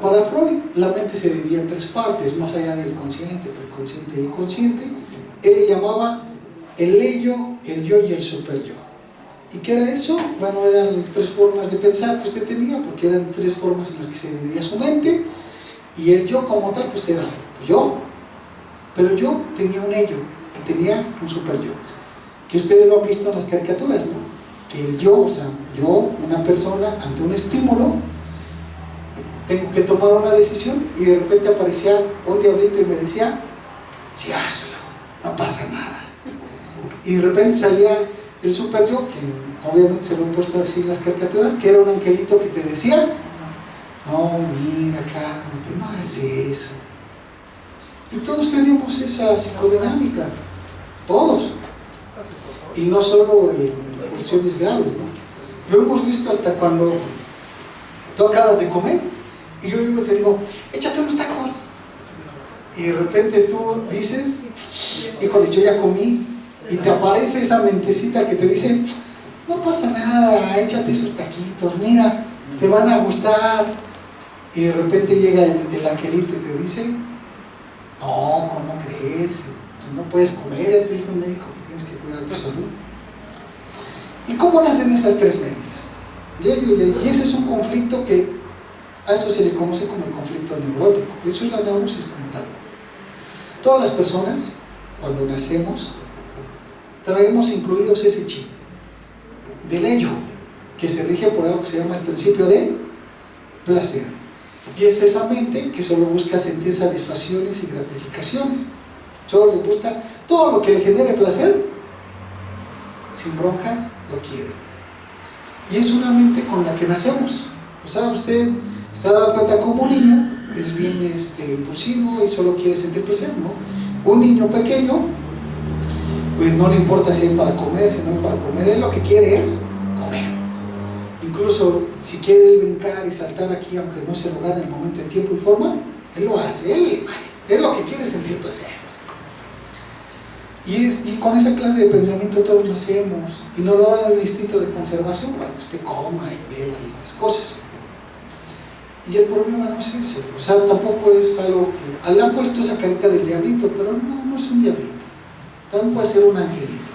Para Freud, la mente se dividía en 3 partes, más allá del consciente, preconsciente e inconsciente. Él le llamaba el ello, el yo y el superyo. ¿Y qué era eso? Bueno, eran 3 formas de pensar que usted tenía, porque eran 3 formas en las que se dividía su mente. Y el yo como tal, pues era yo. Pero yo tenía un ello y tenía un superyo, que ustedes lo han visto en las caricaturas, ¿no? Que el yo, o sea, yo, una persona ante un estímulo, tengo que tomar una decisión y de repente aparecía un diablito y me decía, sí, hazlo, no pasa nada. Y de repente salía el super yo, que obviamente se lo han puesto así en las caricaturas, que era un angelito que te decía, no, mira, cálmate, no hagas eso. Y todos tenemos esa psicodinámica, todos. Y no solo en cuestiones graves, ¿no? Lo hemos visto hasta cuando tú acabas de comer y yo te digo, échate unos tacos. Y de repente tú dices, híjole, yo ya comí. Y te aparece esa mentecita que te dice, no pasa nada, échate esos taquitos, mira, te van a gustar. Y de repente llega el angelito y te dice, no, ¿cómo crees? Tú no puedes comer, ya te dijo el médico que tienes que cuidar tu salud. ¿Y cómo nacen esas 3 mentes? Y ese es un conflicto que a eso se le conoce como el conflicto neurótico. Eso es la neurosis como tal. Todas las personas, cuando nacemos, traemos incluidos ese chip del ello, que se rige por algo que se llama el principio de placer. Y es esa mente que solo busca sentir satisfacciones y gratificaciones. Solo le gusta todo lo que le genere placer, sin broncas, lo quiere. Y es una mente con la que nacemos. O sea, usted se ha dado cuenta como un niño es bien impulsivo y solo quiere sentir placer, ¿no? Un niño pequeño, pues no le importa si hay para comer, si no hay para comer, él lo que quiere es comer. Incluso si quiere brincar y saltar aquí, aunque no se lo gane en el momento de tiempo y forma, él lo hace, él lo que quiere es sentir placer. Y con esa clase de pensamiento todos nacemos, y nos lo da el instinto de conservación para que usted coma y beba y estas cosas. Y el problema no es ese, o sea, tampoco es algo que... Le han puesto esa carita del diablito, pero no es un diablito. También puede ser un angelito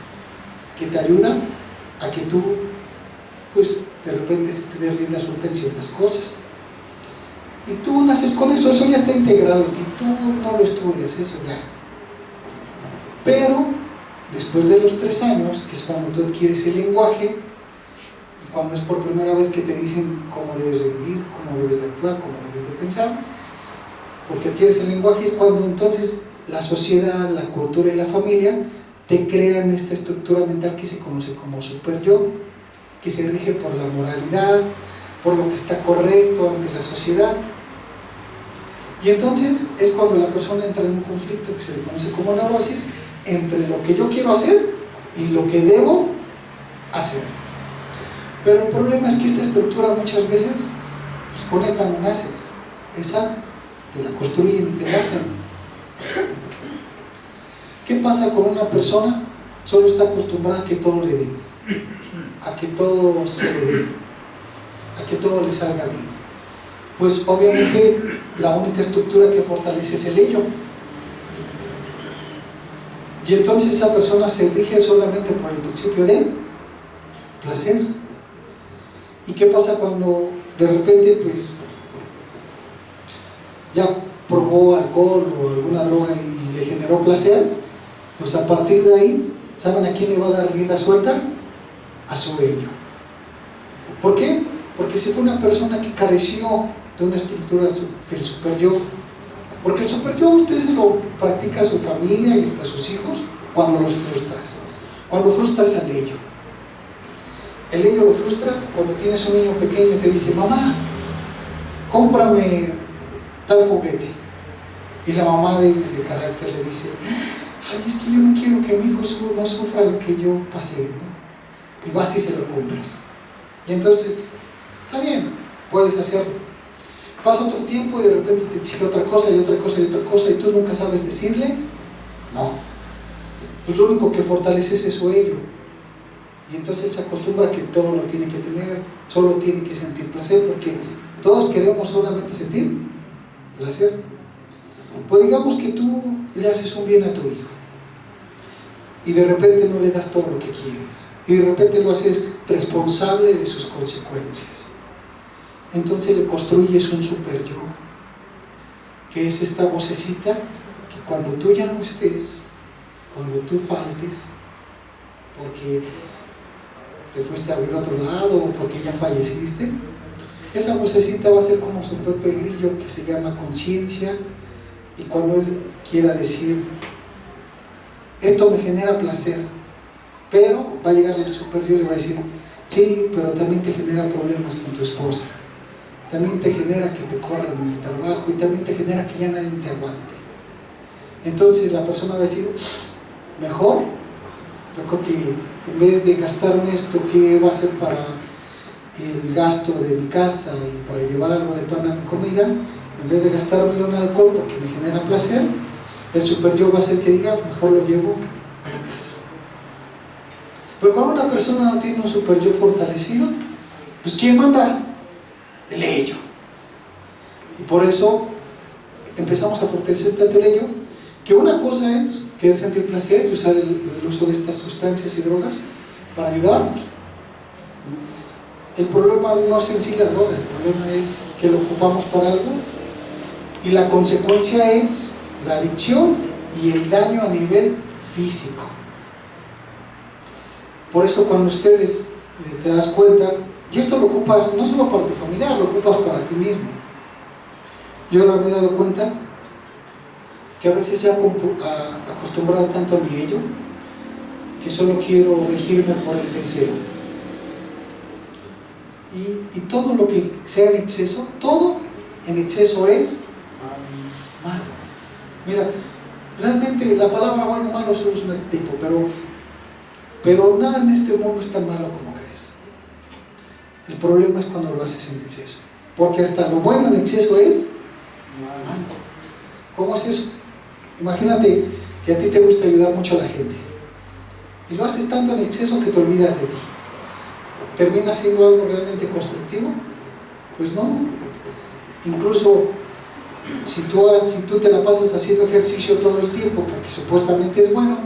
que te ayuda a que tú, pues, de repente te des rienda suelta en ciertas cosas. Y tú naces con eso, eso ya está integrado en ti, tú no lo estudias, eso ya. Pero, después de los 3 años, que es cuando tú adquieres el lenguaje, cuando es por primera vez que te dicen cómo debes de vivir, cómo debes de actuar, cómo debes de pensar, porque adquieres el lenguaje, es cuando entonces la sociedad, la cultura y la familia te crean esta estructura mental que se conoce como super yo, que se rige por la moralidad, por lo que está correcto ante la sociedad. Y entonces es cuando la persona entra en un conflicto que se le conoce como neurosis entre lo que yo quiero hacer y lo que debo hacer. Pero el problema es que esta estructura muchas veces, pues con esta no naces, esa te la construyen y te la hacen. ¿Qué pasa con una persona? Solo está acostumbrada a que todo le den, a que todo se le dé, a que todo le salga bien. Pues obviamente la única estructura que fortalece es el ello. Y entonces esa persona se rige solamente por el principio de placer. ¿Y qué pasa cuando de repente pues ya probó alcohol o alguna droga y le generó placer? Pues a partir de ahí, ¿saben a quién le va a dar rienda suelta? A su ello. ¿Por qué? Porque si fue una persona que careció de una estructura del super yo, porque el super yo usted se lo practica a su familia y hasta a sus hijos cuando los frustras, cuando frustras al ello. El ello lo frustras cuando tienes un niño pequeño y te dice: mamá, cómprame tal juguete, y la mamá de carácter le dice: ay, es que yo no quiero que mi hijo no sufra lo que yo pasé, ¿no? Y vas y se lo compras, y entonces está bien, puedes hacerlo. Pasa otro tiempo y de repente te exige otra cosa y otra cosa y otra cosa, y tú nunca sabes decirle no. Pues lo único que fortalece es su ello, y entonces él se acostumbra a que todo lo tiene que tener, solo tiene que sentir placer, porque todos queremos solamente sentir placer. Pues digamos que tú le haces un bien a tu hijo y de repente no le das todo lo que quieres, y de repente lo haces responsable de sus consecuencias. Entonces le construyes un super yo, que es esta vocecita que cuando tú ya no estés, cuando tú faltes, porque te fuiste a vivir a otro lado o porque ya falleciste, esa vocecita va a ser como su propio grillo que se llama conciencia, y cuando él quiera decir: esto me genera placer, pero va a llegar el super yo y le va a decir: sí, pero también te genera problemas con tu esposa, también te genera que te corran en el trabajo, y también te genera que ya nadie te aguante. Entonces la persona va a decir: mejor, yo creo que en vez de gastarme esto que va a ser para el gasto de mi casa y para llevar algo de pan a mi comida, en vez de gastármelo en alcohol porque me genera placer, el super yo va a hacer que diga: mejor lo llevo a la casa. Pero cuando una persona no tiene un super yo fortalecido, pues ¿quién manda? El ello. Y por eso empezamos a fortalecer tanto el ello, que una cosa es querer sentir placer y usar el uso de estas sustancias y drogas para ayudarnos. El problema no es en sí la droga, el problema es que lo ocupamos para algo, y la consecuencia es la adicción y el daño a nivel físico. Por eso cuando ustedes te das cuenta, y esto lo ocupas no solo para tu familiar, lo ocupas para ti mismo. Yo ahora me he dado cuenta que a veces se ha acostumbrado tanto a mi ello que solo quiero regirme por el deseo, y todo lo que sea en exceso, todo en exceso es malo. Mira, realmente la palabra bueno o malo solo es un arquetipo, pero nada en este mundo es tan malo como crees. El problema es cuando lo haces en exceso, porque hasta lo bueno en exceso es malo. ¿Cómo es eso? Imagínate que a ti te gusta ayudar mucho a la gente y lo haces tanto en exceso que te olvidas de ti. ¿Termina siendo algo realmente constructivo? Pues no. Incluso si tú te la pasas haciendo ejercicio todo el tiempo porque supuestamente es bueno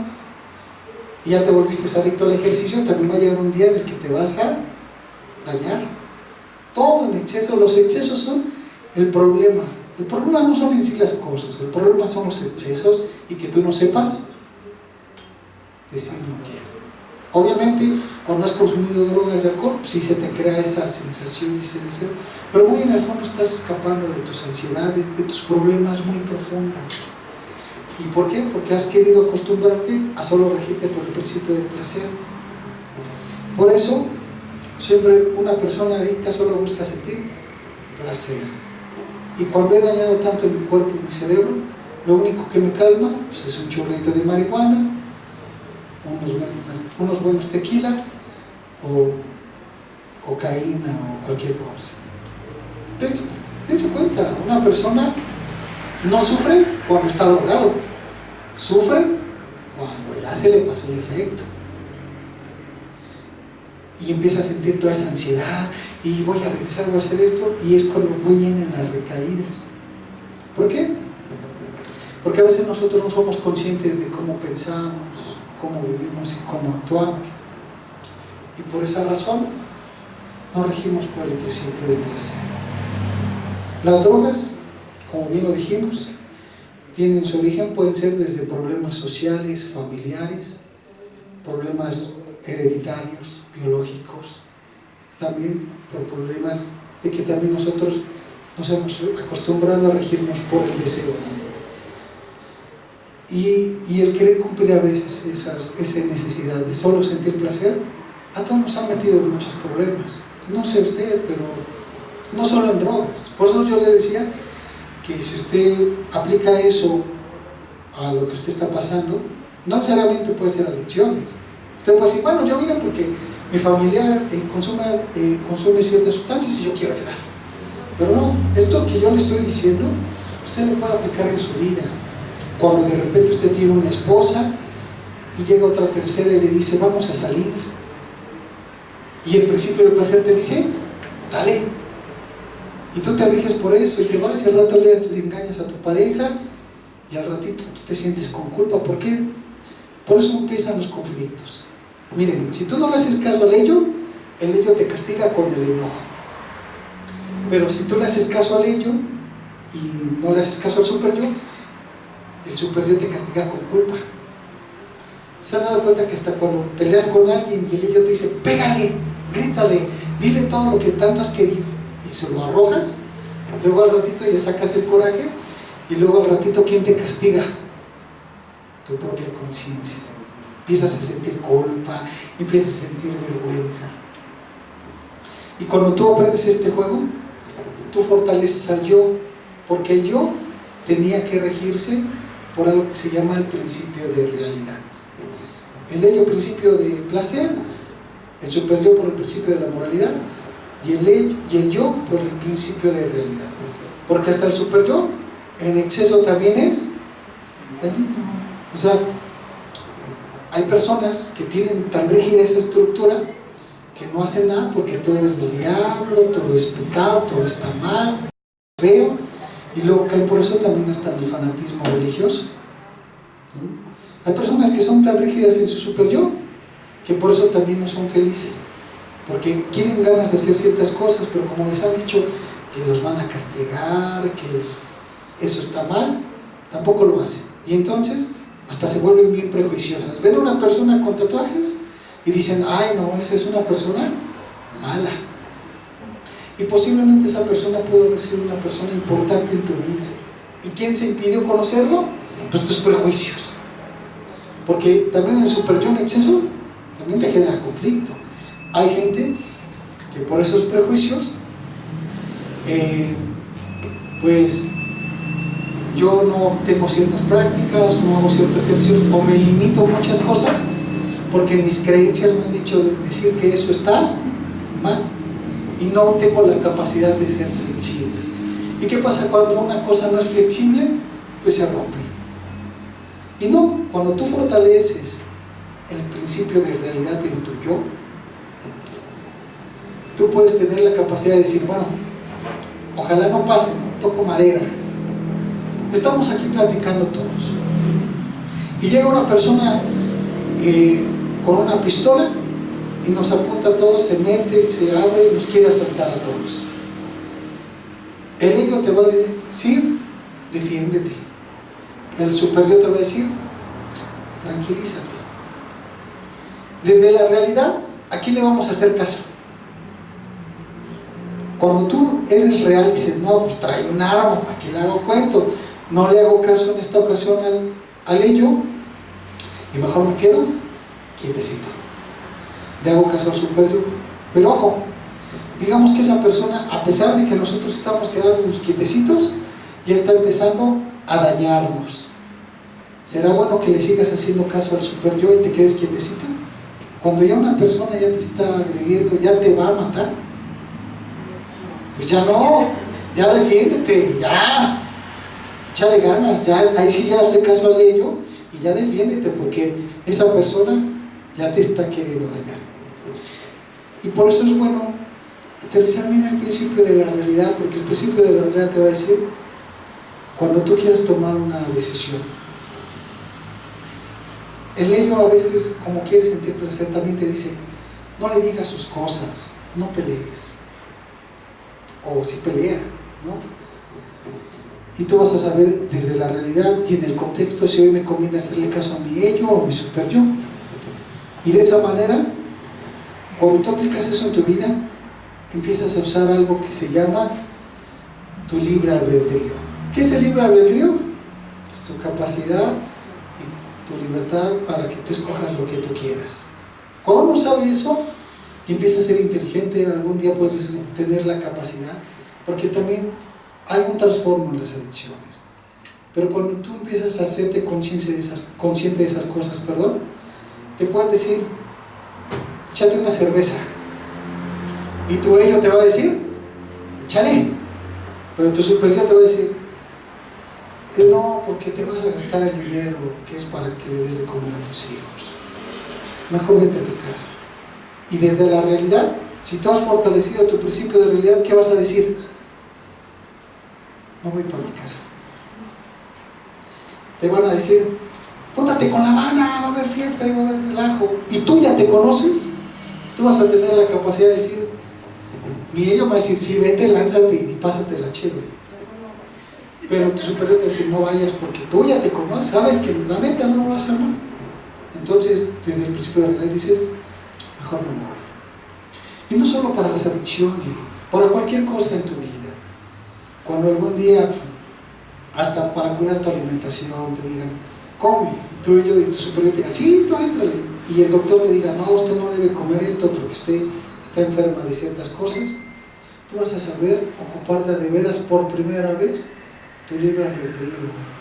y ya te volviste adicto al ejercicio, también va a llegar un día en el que te vas a dañar. Todo en exceso, los excesos son el problema. El problema no son en sí las cosas, el problema son los excesos y que tú no sepas decir no quiero. Obviamente Cuando has consumido drogas y alcohol, sí se te crea esa sensación y ese deseo, pero muy en el fondo estás escapando de tus ansiedades, de tus problemas muy profundos. ¿Y por qué? Porque has querido acostumbrarte a solo regirte por el principio del placer. Por eso, siempre una persona adicta solo busca sentir placer. Y cuando he dañado tanto en mi cuerpo y mi cerebro, lo único que me calma pues, es un chorrito de marihuana, unos buenos tequilas o cocaína o cualquier cosa. Dense cuenta, una persona no sufre cuando está drogado, sufre cuando ya se le pasó el efecto y empieza a sentir toda esa ansiedad y voy a regresar, voy a hacer esto, y es cuando vienen las recaídas. ¿Por qué? Porque a veces nosotros no somos conscientes de cómo pensamos, cómo vivimos y cómo actuamos, y por esa razón nos regimos por el principio del placer. Las drogas, como bien lo dijimos, tienen su origen, pueden ser desde problemas sociales, familiares, problemas hereditarios, biológicos, también por problemas de que también nosotros nos hemos acostumbrado a regirnos por el deseo. Y el querer cumplir a veces esa necesidad de solo sentir placer, a todos nos ha metido en muchos problemas. No sé usted, pero no solo en drogas. Por eso yo le decía que si usted aplica eso a lo que usted está pasando, no necesariamente puede ser adicciones. Usted puede decir, bueno, yo vine porque mi familiar consume ciertas sustancias y yo quiero ayudar. Pero no, esto que yo le estoy diciendo, usted lo puede aplicar en su vida. Cuando de repente usted tiene una esposa y llega otra tercera y le dice, vamos a salir. Y el principio del placer te dice, dale. Y tú te riges por eso y te vas y al rato le engañas a tu pareja y al ratito tú te sientes con culpa. ¿Por qué? Por eso empiezan los conflictos. Miren, si tú no le haces caso al ello, el ello te castiga con el enojo. Pero si tú le haces caso al ello y no le haces caso al super yo, el super yo te castiga con culpa. ¿Se han dado cuenta que hasta cuando peleas con alguien y el ello te dice, pégale, grítale, dile todo lo que tanto has querido, y se lo arrojas, luego al ratito ya sacas el coraje y luego al ratito ¿quién te castiga? Tu propia conciencia. Empiezas a sentir culpa, empiezas a sentir vergüenza. Y cuando tú aprendes este juego, tú fortaleces al yo, porque el yo tenía que regirse por algo que se llama el principio de realidad. El ello principio de placer, el super yo por el principio de la moralidad, y el yo por el principio de realidad. Porque hasta el super yo en exceso también es dañino. O sea, hay personas que tienen tan rígida esa estructura que no hacen nada porque todo es del diablo, todo es pecado, todo está mal, feo, y luego caen por eso también hasta el fanatismo religioso, ¿no? Hay personas que son tan rígidas en su super yo que por eso también no son felices, porque tienen ganas de hacer ciertas cosas, pero como les han dicho que los van a castigar, que eso está mal, tampoco lo hacen, y entonces hasta se vuelven bien prejuiciosas. Ven a una persona con tatuajes y dicen, ay no, esa es una persona mala, y posiblemente esa persona pudo haber sido una persona importante en tu vida. ¿Y quién se impidió conocerlo? Pues tus prejuicios, porque también el super yo en exceso también te genera conflicto. Hay gente que por esos prejuicios pues yo no tengo ciertas prácticas, no hago ciertos ejercicios o me limito a muchas cosas porque mis creencias me han dicho decir que eso está mal y no tengo la capacidad de ser flexible. ¿Y qué pasa cuando una cosa no es flexible? Pues se rompe. Y no, cuando tú fortaleces el principio de realidad en tu yo, tú puedes tener la capacidad de decir, bueno, ojalá no pase, ¿no? Toco madera. Estamos aquí platicando todos y llega una persona con una pistola y nos apunta a todos, se mete, se abre y nos quiere asaltar a todos. El ego te va a decir, defiéndete. El superior te va a decir, tranquilízate. Desde la realidad ¿a quién le vamos a hacer caso? Cuando tú eres real, dices, no, pues trae un arma, ¿para qué le hago cuento? No le hago caso en esta ocasión al ello, y mejor me quedo quietecito. Le hago caso al super yo. Pero ojo, digamos que esa persona, a pesar de que nosotros estamos quedándonos quietecitos, ya está empezando a dañarnos. ¿Será bueno que le sigas haciendo caso al super yo y te quedes quietecito? Cuando ya una persona ya te está agrediendo, ya te va a matar, pues ya no, ya defiéndete, ya, échale ganas, ya, ahí sí ya hazle caso al ello y ya defiéndete, porque esa persona ya te está queriendo dañar. Y por eso es bueno aterrizar bien el principio de la realidad, porque el principio de la realidad te va a decir cuando tú quieras tomar una decisión. El ello a veces, como quiere sentir placer, también te dice, no le digas sus cosas, no pelees. O si pelea, ¿no? Y tú vas a saber desde la realidad y en el contexto si hoy me conviene hacerle caso a mi ello o a mi super yo. Y de esa manera, cuando tú aplicas eso en tu vida, empiezas a usar algo que se llama tu libre albedrío. ¿Qué es el libre albedrío? Pues tu capacidad y tu libertad para que tú escojas lo que tú quieras. Cuando uno sabe eso y empieza a ser inteligente, algún día puedes tener la capacidad, porque también hay un trastorno en las adicciones. Pero cuando tú empiezas a hacerte consciente de esas cosas, te pueden decir, échate una cerveza, y tu ello te va a decir, échale, pero tu superior te va a decir, no, porque te vas a gastar el dinero que es para que le des de comer a tus hijos, mejor vete a tu casa. Y desde la realidad, si tú has fortalecido tu principio de realidad, ¿qué vas a decir? No voy para mi casa. Te van a decir, júntate con la banda, va a haber fiesta, va a haber relajo. Y tú ya te conoces, tú vas a tener la capacidad de decir, mi ello va a decir, sí, vete, lánzate y pásate la chévere. Pero tu superior te va a decir, no vayas porque tú ya te conoces, sabes que la neta no lo vas a amar. Entonces, desde el principio de la realidad dices, mejor no me voy. Y no solo para las adicciones, para cualquier cosa en tu vida. Cuando algún día, hasta para cuidar tu alimentación, te digan, come, y tú y yo y tu superior te digan, sí, tú éntrale, y el doctor te diga, no, usted no debe comer esto porque usted está enferma de ciertas cosas, tú vas a saber ocupar de veras por primera vez tu libre albedrío.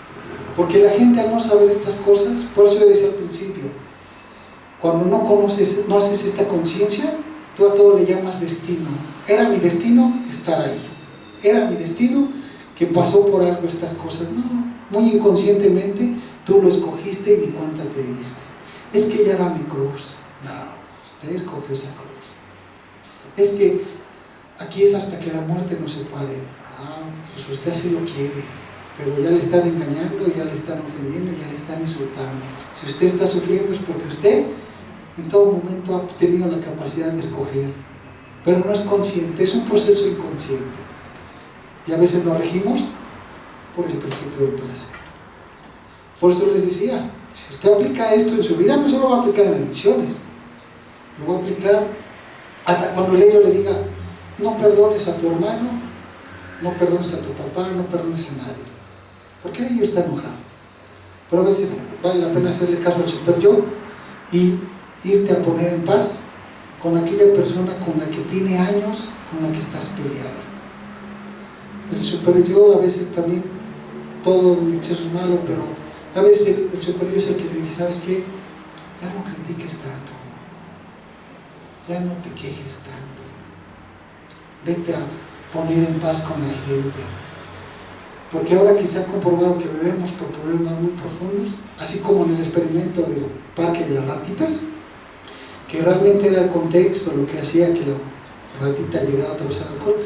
Porque la gente, al no saber estas cosas, por eso yo decía al principio, cuando no conoces, no haces esta conciencia, tú a todo le llamas destino. Era mi destino estar ahí, era mi destino que pasó por algo estas cosas. No, muy inconscientemente tú lo escogiste y ni cuenta te diste. Es que ya era mi cruz. No, usted escogió esa cruz. Es que aquí es hasta que la muerte nos separe. Pues usted así lo quiere, pero ya le están engañando, ya le están ofendiendo, ya le están insultando. Si usted está sufriendo es porque usted en todo momento ha tenido la capacidad de escoger, pero no es consciente, es un proceso inconsciente. Y a veces nos regimos por el principio del placer. Por eso les decía, si usted aplica esto en su vida, no solo va a aplicar en adicciones, lo va a aplicar hasta cuando el ello le diga, no perdones a tu hermano, no perdones a tu papá, no perdones a nadie, porque el ello está enojado. Pero a veces vale la pena hacerle caso al super yo y irte a poner en paz con aquella persona con la que tiene años, con la que estás peleada. El super yo a veces también, todo en exceso es malo, pero a veces el super yo es el que te dice, ¿sabes qué? Ya no critiques tanto, ya no te quejes tanto, vete a poner en paz con la gente. Porque ahora que se ha comprobado que bebemos por problemas muy profundos, así como en el experimento del parque de las ratitas, que realmente era el contexto lo que hacía que la ratita llegara a atravesar el alcohol,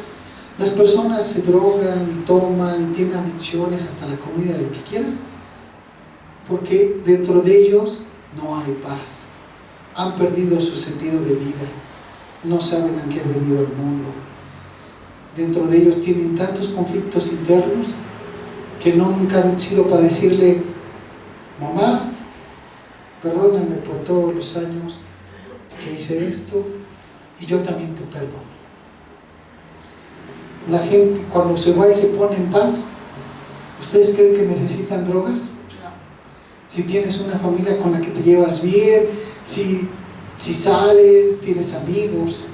las personas se drogan y toman y tienen adicciones hasta la comida, lo que quieras, porque dentro de ellos no hay paz, han perdido su sentido de vida, no saben a qué han venido al mundo. Dentro de ellos tienen tantos conflictos internos que nunca han sido para decirle, mamá, perdóname por todos los años porque hice esto y yo también te perdono. La gente cuando se va y se pone en paz, ¿ustedes creen que necesitan drogas? No. Si tienes una familia con la que te llevas bien, si sales, tienes amigos.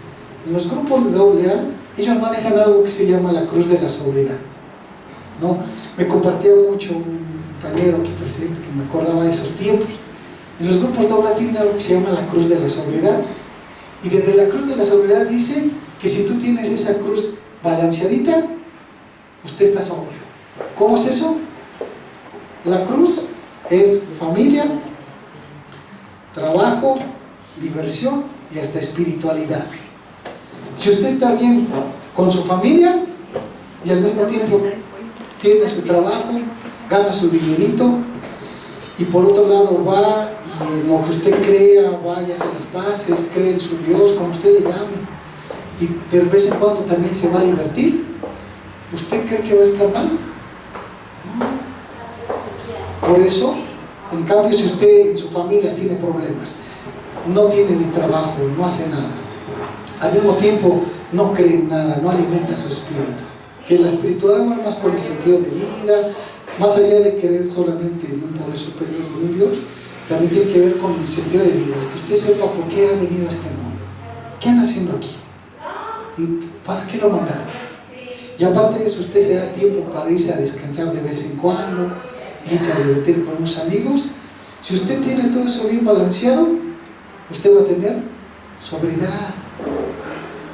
En los grupos de AA, ellos manejan algo que se llama la cruz de la sobriedad, ¿no? Me compartía mucho un compañero aquí presente que me acordaba de esos tiempos. En los grupos de AA tienen algo que se llama la cruz de la sobriedad. Y desde la cruz de la sobriedad dice que si tú tienes esa cruz balanceadita, usted está sobrio. ¿Cómo es eso? La cruz es familia, trabajo, diversión y hasta espiritualidad. Si usted está bien con su familia y al mismo tiempo tiene su trabajo, gana su dinerito, y por otro lado va y en lo que usted crea, vaya a hacer las paces, cree en su Dios, como usted le llame, y de vez en cuando también se va a divertir, ¿usted cree que va a estar mal? No. Por eso, en cambio, si usted en su familia tiene problemas, no tiene ni trabajo, no hace nada, al mismo tiempo no cree en nada, no alimenta su espíritu, que la espiritualidad va más con el sentido de vida, más allá de creer solamente en un poder superior, en un Dios, también tiene que ver con el sentido de vida, que usted sepa por qué ha venido a este mundo, qué anda haciendo aquí y para qué lo mandaron. Y aparte de eso, usted se da tiempo para irse a descansar de vez en cuando, irse a divertir con unos amigos. Si usted tiene todo eso bien balanceado, usted va a tener sobriedad.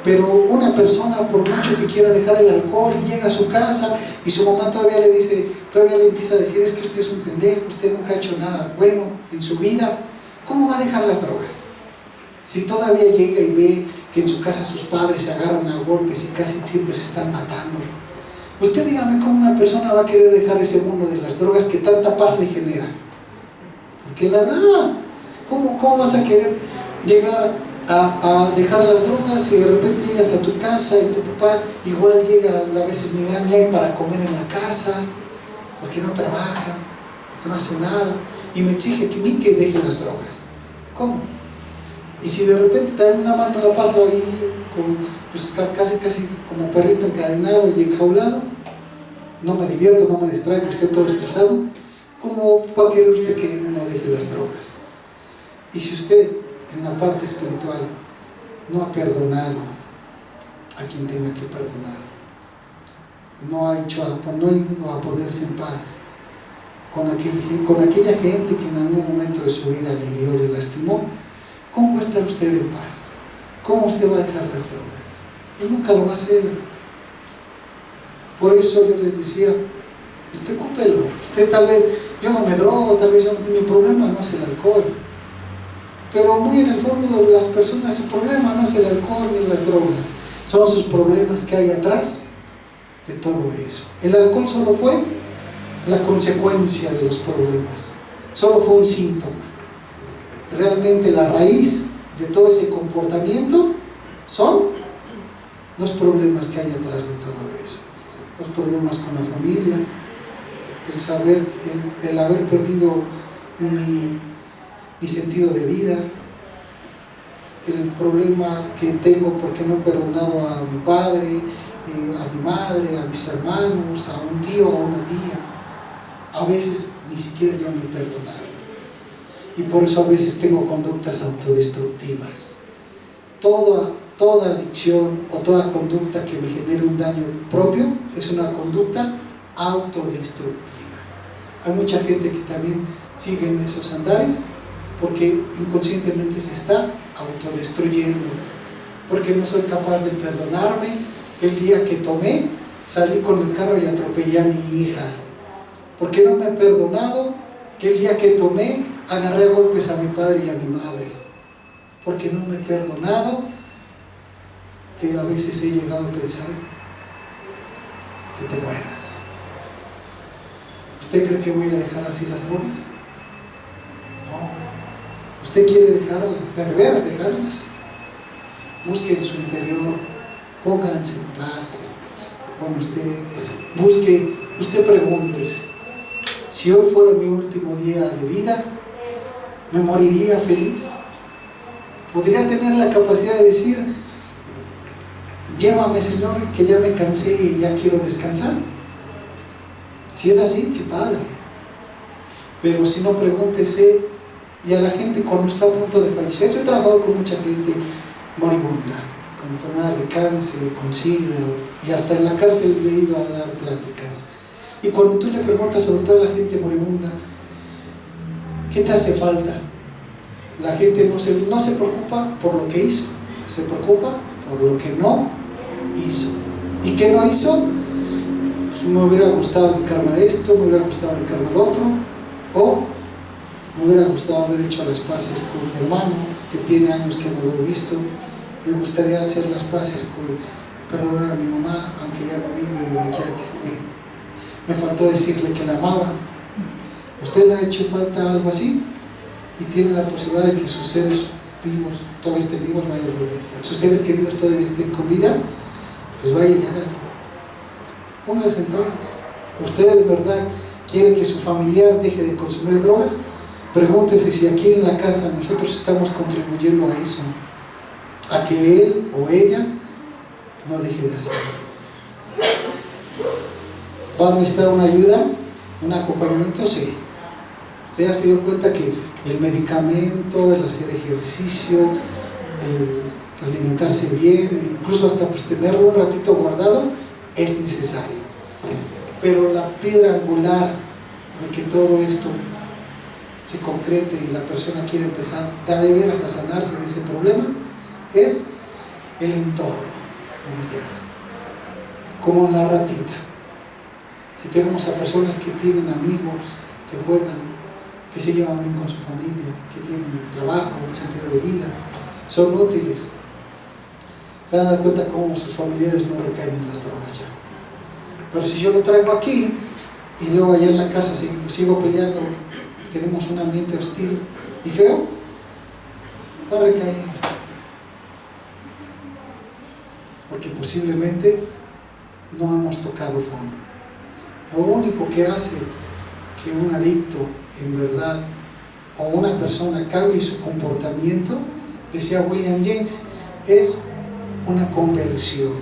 Pero una persona, por mucho que quiera dejar el alcohol y llega a su casa y su mamá todavía le dice, todavía le empieza a decir, es que usted es un pendejo, usted nunca ha hecho nada bueno en su vida, ¿cómo va a dejar las drogas? Si todavía llega y ve que en su casa sus padres se agarran a golpes y casi siempre se están matando, usted dígame cómo una persona va a querer dejar ese mundo de las drogas que tanta paz le genera. Porque la verdad, ¿cómo vas a querer llegar a dejar las drogas si de repente llegas a tu casa y tu papá igual llega a veces ni hay para comer en la casa, porque no trabaja, porque no hace nada, y me exige que a mí que deje las drogas? ¿Cómo? Y si de repente te dan una mano la paso ahí, pues casi como perrito encadenado y enjaulado, no me divierto, no me distraigo, estoy todo estresado, ¿cómo va a querer usted que uno deje las drogas? Y si usted en la parte espiritual no ha perdonado a quien tenga que perdonar, no ha ido a ponerse en paz con aquella gente que en algún momento de su vida le hirió, le lastimó, ¿cómo va a estar usted en paz? ¿Cómo usted va a dejar las drogas? Él nunca lo va a hacer. Por eso yo les decía, usted cúpelo, usted tal vez, yo no me drogo, tal vez mi problema no es el alcohol, pero muy en el fondo de las personas su problema no es el alcohol ni las drogas, son sus problemas que hay atrás de todo eso. El alcohol solo fue la consecuencia de los problemas, solo fue un síntoma. Realmente la raíz de todo ese comportamiento son los problemas que hay atrás de todo eso, los problemas con la familia, el haber perdido mi sentido de vida, el problema que tengo porque no he perdonado a mi padre, a mi madre, a mis hermanos, a un tío o a una tía. A veces ni siquiera yo me he perdonado, y por eso a veces tengo conductas autodestructivas. Toda adicción o toda conducta que me genere un daño propio es una conducta autodestructiva. Hay mucha gente que también sigue en esos andares porque inconscientemente se está autodestruyendo, porque no soy capaz de perdonarme que el día que tomé salí con el carro y atropellé a mi hija, porque no me he perdonado que el día que tomé agarré a golpes a mi padre y a mi madre, porque no me he perdonado que a veces he llegado a pensar que te mueras. ¿Usted cree que voy a dejar así las drogas? No. ¿Usted quiere dejarlas? ¿De veras dejarlas? Busque en su interior, pónganse en paz con usted, usted pregúntese, si hoy fuera mi último día de vida, ¿me moriría feliz? podría tener la capacidad de decir: llévame, Señor, que ya me cansé y ya quiero descansar. Si es así, qué padre. Pero si no, pregúntese. Y a la gente cuando está a punto de fallecer, yo he trabajado con mucha gente moribunda, con enfermedades de cáncer, con SIDA, y hasta en la cárcel he ido a dar pláticas. Y cuando tú le preguntas, sobre todo a la gente moribunda, ¿qué te hace falta? La gente no se preocupa por lo que hizo, se preocupa por lo que no hizo. ¿Y qué no hizo? Pues me hubiera gustado dedicarme a esto, me hubiera gustado dedicarme al otro, o me hubiera gustado haber hecho las paces con mi hermano, que tiene años que no lo he visto. Me gustaría hacer las paces con perdonar a mi mamá, aunque ya no vive, donde quiera que esté. Me faltó decirle que la amaba. ¿A usted le ha hecho falta algo así? Y tiene la posibilidad de que sus seres vivos todavía estén vivos, sus seres queridos todavía estén con vida, pues vaya y hágalo. Póngase en paz. ¿Usted de verdad quiere que su familiar deje de consumir drogas? Pregúntese si aquí en la casa nosotros estamos contribuyendo a eso, a que él o ella no deje de hacerlo. ¿Va a necesitar una ayuda? ¿Un acompañamiento? Sí. Usted ya se dio cuenta que el medicamento, el hacer ejercicio, el alimentarse bien, incluso hasta pues tenerlo un ratito guardado, es necesario. Pero la piedra angular de que todo esto se concrete y la persona quiere empezar de veras a sanarse de ese problema es el entorno familiar, como la ratita. Si tenemos a personas que tienen amigos, que juegan, que se llevan bien con su familia, que tienen un trabajo, un sentido de vida, son útiles. Se dan cuenta cómo sus familiares no recaen en las drogas ya. Pero si yo lo traigo aquí y luego allá en la casa sigo peleando, tenemos un ambiente hostil y feo, va a recaer. Porque posiblemente no hemos tocado fondo. Lo único que hace que un adicto en verdad o una persona cambie su comportamiento, decía William James, es una conversión.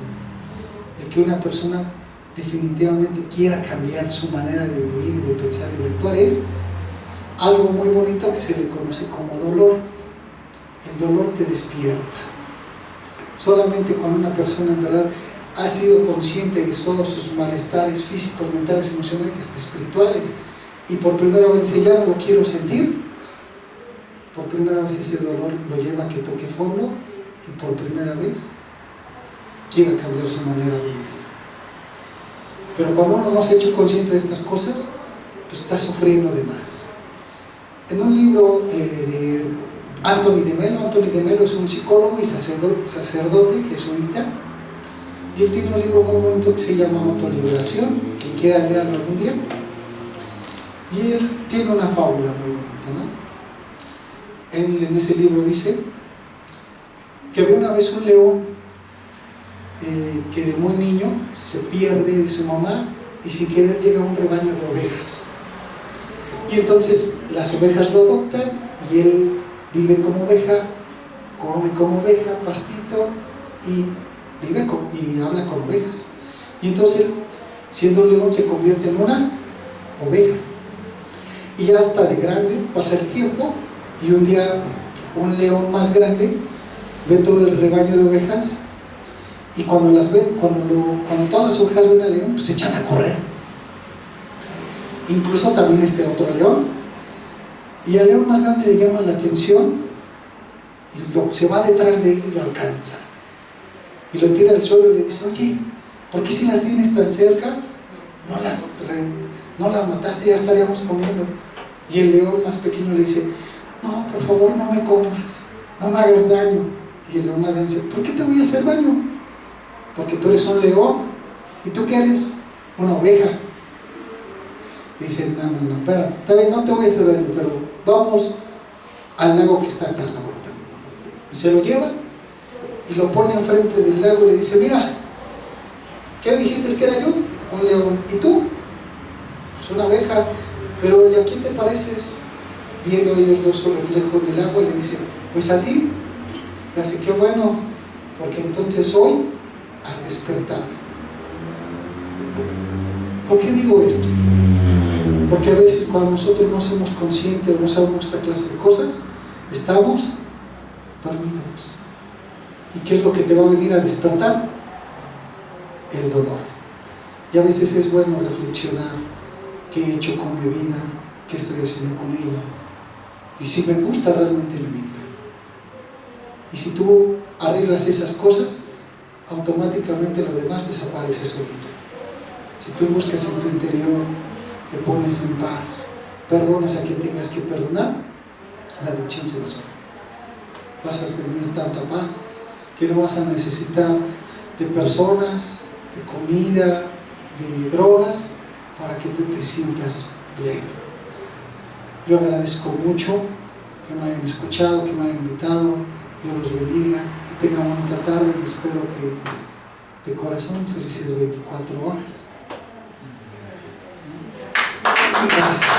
El que una persona definitivamente quiera cambiar su manera de vivir y de pensar y de actuar es algo muy bonito que se le conoce como dolor. El dolor te despierta. Solamente cuando una persona en verdad ha sido consciente de todos sus malestares físicos, mentales, emocionales y hasta espirituales, y por primera vez dice, ya no lo quiero sentir, por primera vez ese dolor lo lleva a que toque fondo y por primera vez quiera cambiar su manera de vivir. Pero cuando uno no se ha hecho consciente de estas cosas, pues está sufriendo de más. En un libro de Anthony de Melo es un psicólogo y sacerdote jesuita, y él tiene un libro muy bonito que se llama Autoliberación, quien quiera leerlo algún día, y él tiene una fábula muy bonita, ¿no? Él en ese libro dice que había una vez un león que de muy niño se pierde de su mamá y sin querer llega a un rebaño de ovejas, y entonces las ovejas lo adoptan y él vive como oveja, come como oveja, pastito, y habla con ovejas. Y entonces él, siendo un león, se convierte en una oveja. Y ya hasta de grande pasa el tiempo y un día un león más grande ve todo el rebaño de ovejas, y cuando todas las ovejas ven al león, pues se echan a correr. Incluso también otro león, y al león más grande le llama la atención y se va detrás de él y lo alcanza y lo tira al suelo y le dice, oye, ¿por qué si las tienes tan cerca no las mataste? Ya estaríamos comiendo. Y el león más pequeño le dice, no, por favor, no me comas, no me hagas daño. Y el león más grande dice, ¿por qué te voy a hacer daño? Porque tú eres un león. ¿Y tú qué eres? Una oveja. Y dice, no, espera, está bien, no te voy a hacer daño, pero vamos al lago que está acá a la vuelta. Y se lo lleva y lo pone enfrente del lago y le dice, mira, ¿qué dijiste que era yo? Un león. ¿Y tú? Pues una oveja. Pero ¿y a quién te pareces? Viendo ellos dos su reflejo en el agua, le dice, pues a ti. Y así que bueno, porque entonces hoy has despertado. ¿Por qué digo esto? Porque a veces cuando nosotros no somos conscientes o no sabemos esta clase de cosas, estamos dormidos. ¿Y qué es lo que te va a venir a despertar? El dolor. Y a veces es bueno reflexionar qué he hecho con mi vida, qué estoy haciendo con ella, y si me gusta realmente mi vida. Y si tú arreglas esas cosas, automáticamente lo demás desaparece solito. Si tú buscas en tu interior, te pones en paz, perdonas a quien tengas que perdonar, la adicción se va a soltar. Vas a tener tanta paz que no vas a necesitar de personas, de comida, de drogas, para que tú te sientas bien. Yo agradezco mucho que me hayan escuchado, que me hayan invitado. Dios los bendiga, que tengan una bonita tarde y espero que de corazón felices 24 horas. Gracias.